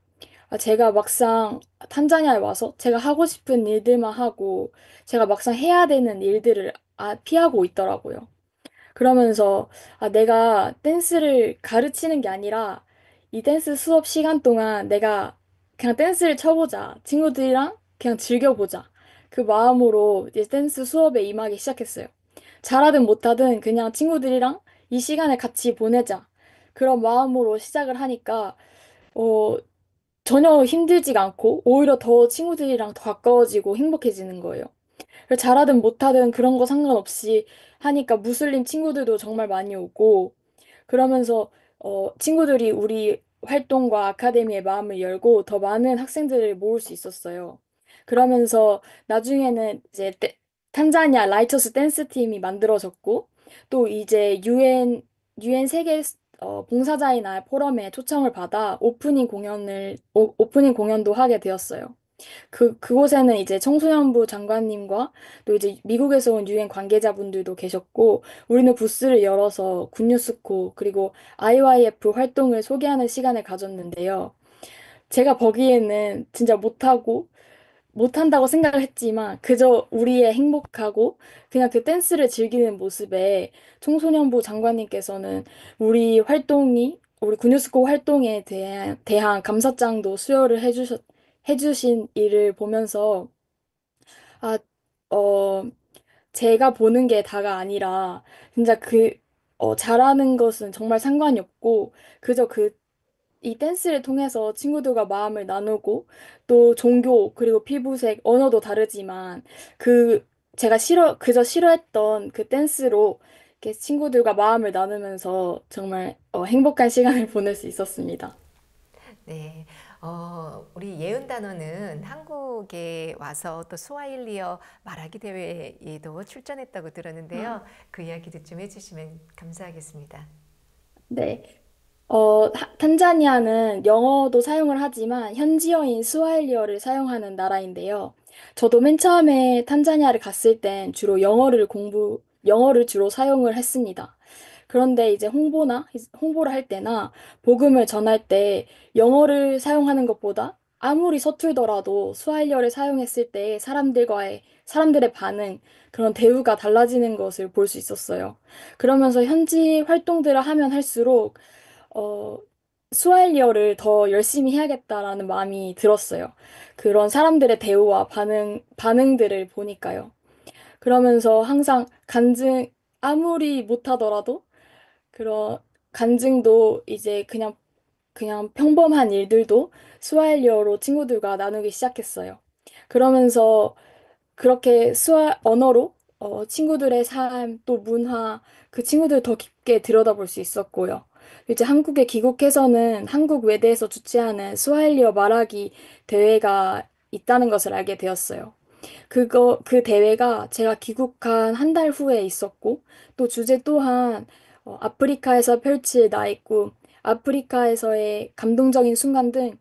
Q: 제가 막상 탄자니아에 와서 제가 하고 싶은 일들만 하고 제가 막상 해야 되는 일들을 피하고 있더라고요. 그러면서 내가 댄스를 가르치는 게 아니라 이 댄스 수업 시간 동안 내가 그냥 댄스를 쳐보자. 친구들이랑 그냥 즐겨보자. 그 마음으로 이제 댄스 수업에 임하기 시작했어요. 잘하든 못하든 그냥 친구들이랑 이 시간을 같이 보내자. 그런 마음으로 시작을 하니까 어, 전혀 힘들지가 않고 오히려 더 친구들이랑 더 가까워지고 행복해지는 거예요. 잘하든 못하든 그런 거 상관없이 하니까 무슬림 친구들도 정말 많이 오고 그러면서 친구들이 우리 활동과 아카데미의 마음을 열고 더 많은 학생들을 모을 수 있었어요. 그러면서 나중에는 이제 탄자니아 라이터스 댄스 팀이 만들어졌고 또 이제 유엔 세계 봉사자의 날 포럼에 초청을 받아 오프닝 공연도 하게 되었어요. 그곳에는 이제 청소년부 장관님과 또 이제 미국에서 온 유엔 관계자분들도 계셨고, 우리는 부스를 열어서 굿뉴스코 그리고 IYF 활동을 소개하는 시간을 가졌는데요. 제가 보기에는 진짜 못한다고 생각을 했지만, 그저 우리의 행복하고, 그냥 그 댄스를 즐기는 모습에 청소년부 장관님께서는 우리 굿뉴스코 활동에 대한 감사장도 수여를 해주신 일을 보면서, 아, 어, 제가 보는 게 다가 아니라, 진짜 잘하는 것은 정말 상관이 없고, 그저 이 댄스를 통해서 친구들과 마음을 나누고, 또 종교, 그리고 피부색, 언어도 다르지만, 그저 싫어했던 그 댄스로 이렇게 친구들과 마음을 나누면서 정말 행복한 시간을 보낼 수 있었습니다.
B: 네. 우리 예은 단원은 한국에 와서 또 스와힐리어 말하기 대회에도 출전했다고 들었는데요. 그 이야기도 좀 해주시면 감사하겠습니다.
Q: 네. 탄자니아는 영어도 사용을 하지만 현지어인 스와힐리어를 사용하는 나라인데요. 저도 맨 처음에 탄자니아를 갔을 땐 주로 영어를 주로 사용을 했습니다. 그런데 이제 홍보를 할 때나 복음을 전할 때 영어를 사용하는 것보다 아무리 서툴더라도 스와힐리어를 사용했을 때 사람들의 반응, 그런 대우가 달라지는 것을 볼 수 있었어요. 그러면서 현지 활동들을 하면 할수록 어, 스와힐리어를 더 열심히 해야겠다라는 마음이 들었어요. 그런 사람들의 대우와 반응들을 보니까요. 그러면서 항상 아무리 못하더라도 그런 간증도 이제 그냥 평범한 일들도 스와힐리어로 친구들과 나누기 시작했어요. 그러면서 그렇게 언어로 친구들의 삶, 또 문화, 그 친구들 더 깊게 들여다볼 수 있었고요. 이제 한국에 귀국해서는 한국 외대에서 주최하는 스와힐리어 말하기 대회가 있다는 것을 알게 되었어요. 그 대회가 제가 귀국한 한 달 후에 있었고, 또 주제 또한 아프리카에서 펼칠 나의 꿈, 아프리카에서의 감동적인 순간 등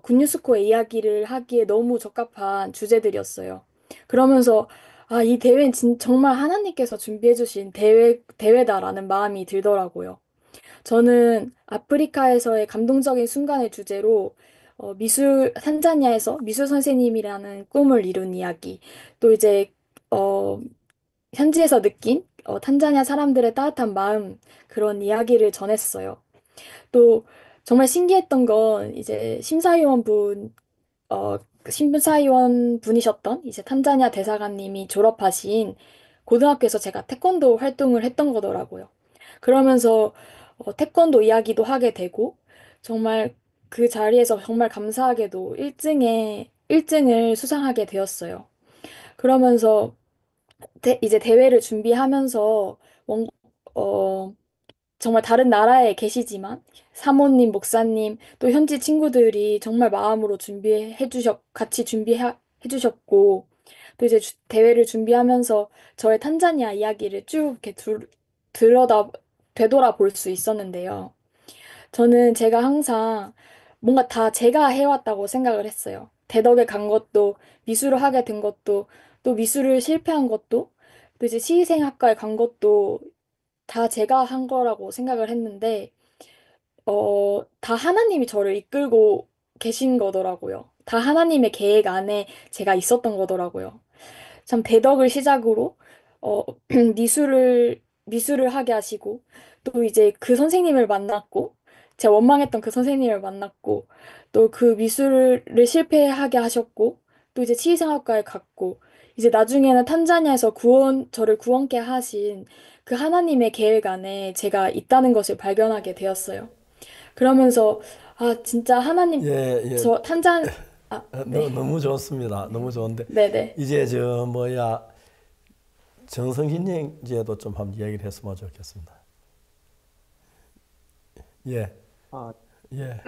Q: 굿뉴스코의 이야기를 하기에 너무 적합한 주제들이었어요. 그러면서 이 대회는 정말 하나님께서 준비해 주신 대회다라는 마음이 들더라고요. 저는 아프리카에서의 감동적인 순간을 주제로 탄자니아에서 미술 선생님이라는 꿈을 이룬 이야기, 또 이제 어, 현지에서 느낀 탄자니아 사람들의 따뜻한 마음, 그런 이야기를 전했어요. 또 정말 신기했던 건 이제 심사위원 분이셨던 이제 탄자니아 대사관님이 졸업하신 고등학교에서 제가 태권도 활동을 했던 거더라고요. 그러면서 태권도 이야기도 하게 되고 정말 그 자리에서 정말 감사하게도 1등을 수상하게 되었어요. 그러면서 이제 대회를 준비하면서 정말 다른 나라에 계시지만 사모님, 목사님, 또 현지 친구들이 정말 마음으로 같이 준비해 주셨고, 또 이제 대회를 준비하면서 저의 탄자니아 이야기를 쭉 이렇게 되돌아볼 수 있었는데요. 저는 제가 항상 뭔가 다 제가 해왔다고 생각을 했어요. 대덕에 간 것도, 미술을 하게 된 것도, 또 미술을 실패한 것도, 또 이제 시위생학과에 간 것도 다 제가 한 거라고 생각을 했는데, 다 하나님이 저를 이끌고 계신 거더라고요. 다 하나님의 계획 안에 제가 있었던 거더라고요. 참 대덕을 시작으로 어, 미술을 하게 하시고 또 이제 그 선생님을 만났고 제가 원망했던 그 선생님을 만났고 또 그 미술을 실패하게 하셨고 또 이제 치의생학과에 갔고 이제 나중에는 탄자니아에서 저를 구원케 하신 그 하나님의 계획 안에 제가 있다는 것을 발견하게 되었어요. 그러면서 아 진짜 하나님
A: 예.
Q: 저 네.
A: 너무 좋습니다. 너무 좋은데
Q: 네네.
A: 이제 정성희님 이제도 좀 한번 얘기를 했으면 좋겠습니다. 예. 예.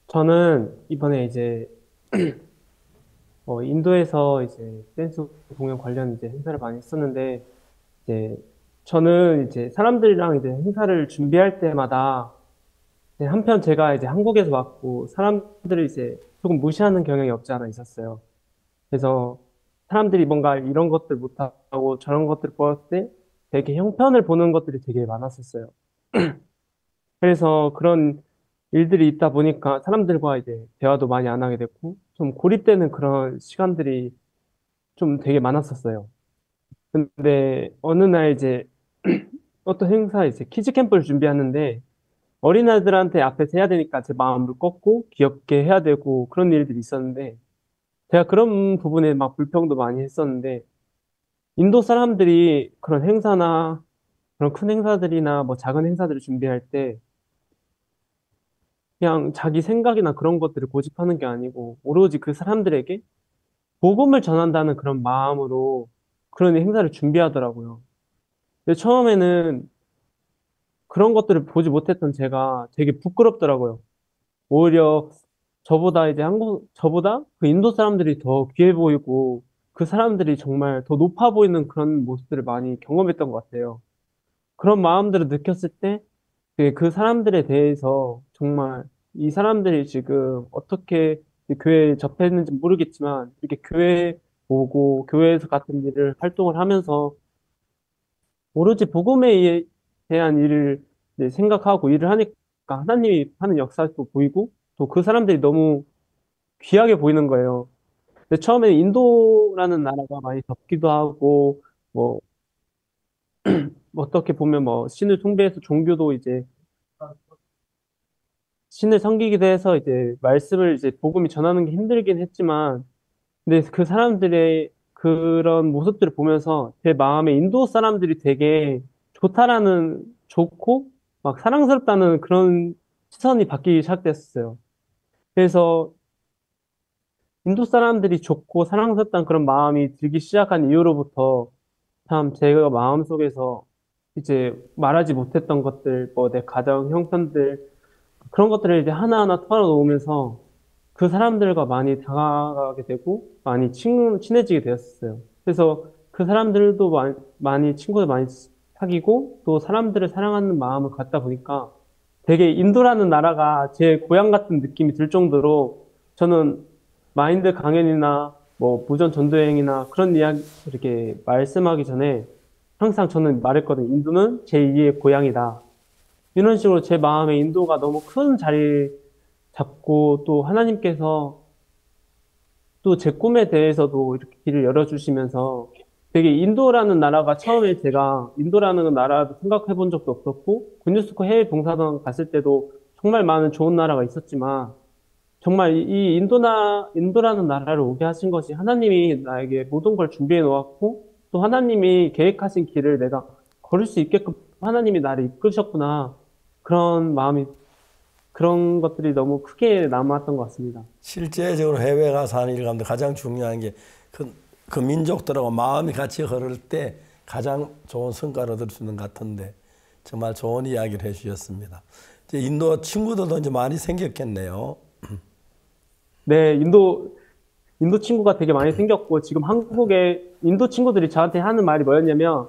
R: 저는 이번에 이제 인도에서 이제 댄스 공연 관련 이제 행사를 많이 했었는데 이제 저는 이제 사람들이랑 이제 행사를 준비할 때마다 이제 한편 제가 이제 한국에서 왔고 사람들을 이제 조금 무시하는 경향이 없지 않아 있었어요. 그래서 사람들이 뭔가 이런 것들 못하고 저런 것들 보았을 때 되게 형편을 보는 것들이 되게 많았었어요. 그래서 그런 일들이 있다 보니까 사람들과 이제 대화도 많이 안 하게 됐고 좀 고립되는 그런 시간들이 좀 되게 많았었어요. 근데 어느 날 이제 어떤 행사 이제 키즈 캠프를 준비하는데 어린아이들한테 앞에서 해야 되니까 제 마음을 꺾고 귀엽게 해야 되고 그런 일들이 있었는데 제가 그런 부분에 막 불평도 많이 했었는데 인도 사람들이 그런 행사나 그런 큰 행사들이나 뭐 작은 행사들을 준비할 때 그냥 자기 생각이나 그런 것들을 고집하는 게 아니고 오로지 그 사람들에게 복음을 전한다는 그런 마음으로 그런 행사를 준비하더라고요. 근데 처음에는 그런 것들을 보지 못했던 제가 되게 부끄럽더라고요. 오히려 저보다 그 인도 사람들이 더 귀해 보이고 그 사람들이 정말 더 높아 보이는 그런 모습들을 많이 경험했던 것 같아요. 그런 마음들을 느꼈을 때 그 사람들에 대해서 정말 이 사람들이 지금 어떻게 교회에 접했는지 모르겠지만 이렇게 교회에 오고 교회에서 같은 일을 활동을 하면서 오로지 복음에 대한 일을 이제 생각하고 일을 하니까 하나님이 하는 역사도 보이고 또 그 사람들이 너무 귀하게 보이는 거예요. 근데 처음에 인도라는 나라가 많이 덥기도 하고 뭐 어떻게 보면 뭐 신을 숭배해서 종교도 이제 신을 섬기기도 해서 이제 말씀을 이제 복음이 전하는 게 힘들긴 했지만 근데 그 사람들의 그런 모습들을 보면서 제 마음에 인도 사람들이 되게 좋고 막 사랑스럽다는 그런 시선이 바뀌기 시작됐어요. 그래서 인도 사람들이 좋고 사랑스럽다는 그런 마음이 들기 시작한 이후로부터 참 제가 마음속에서 이제 말하지 못했던 것들, 뭐 내 가정 형편들 그런 것들을 이제 하나하나 털어놓으면서 그 사람들과 많이 다가가게 되고 많이 친해지게 되었어요. 그래서 그 사람들도 친구들 많이 사귀고 또 사람들을 사랑하는 마음을 갖다 보니까 되게 인도라는 나라가 제 고향 같은 느낌이 들 정도로 저는 마인드 강연이나 뭐 무전 전도여행이나 그런 이야기 이렇게 말씀하기 전에 항상 저는 말했거든요. 인도는 제2의 고향이다. 이런 식으로 제 마음에 인도가 너무 큰 자리를 잡고 또 하나님께서 또 제 꿈에 대해서도 이렇게 길을 열어주시면서 되게 인도라는 나라가 처음에 제가 인도라는 나라도 생각해 본 적도 없었고 군유스코 해외 봉사단 갔을 때도 정말 많은 좋은 나라가 있었지만 정말 이 인도라는 나라를 오게 하신 것이 하나님이 나에게 모든 걸 준비해 놓았고 또 하나님이 계획하신 길을 내가 걸을 수 있게끔 하나님이 나를 이끄셨구나. 그런 것들이 너무 크게 남았던 것 같습니다.
A: 실제적으로 해외 가서 하는 일 가운데 가장 중요한 게 그 민족들하고 마음이 같이 흐를 때 가장 좋은 성과를 얻을 수 있는 것 같은데 정말 좋은 이야기를 해주셨습니다. 이제 인도 친구들도 이제 많이 생겼겠네요.
R: 네, 인도 친구가 되게 많이 생겼고 지금 한국에 인도 친구들이 저한테 하는 말이 뭐였냐면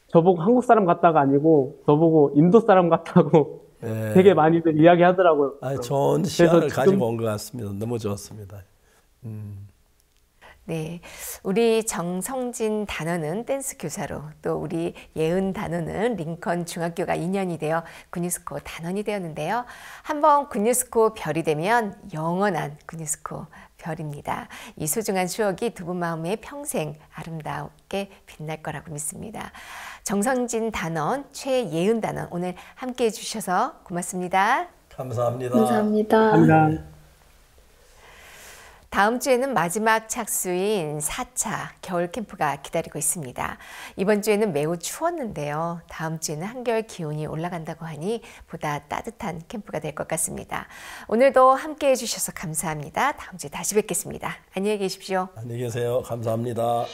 R: 저보고 한국 사람 같다가 아니고 저보고 인도 사람 같다고
A: 네.
R: 되게 많이들 이야기하더라고요.
A: 좋은 시야를 가지고 온 것 같습니다. 너무 좋습니다.
B: 네, 우리 정성진 단원은 댄스 교사로, 또 우리 예은 단원은 링컨 중학교가 인연이 되어 군유스코 단원이 되었는데요. 한번 군유스코 별이 되면 영원한 군유스코 별입니다. 이 소중한 추억이 두 분 마음에 평생 아름답게 빛날 거라고 믿습니다. 정성진 단원, 최예은 단원 오늘 함께해 주셔서 고맙습니다.
A: 감사합니다.
Q: 감사합니다.
R: 감사합니다.
B: 다음 주에는 마지막 착수인 4차 겨울 캠프가 기다리고 있습니다. 이번 주에는 매우 추웠는데요. 다음 주에는 한결 기온이 올라간다고 하니 보다 따뜻한 캠프가 될 것 같습니다. 오늘도 함께해 주셔서 감사합니다. 다음 주에 다시 뵙겠습니다. 안녕히 계십시오.
A: 안녕히 계세요. 감사합니다.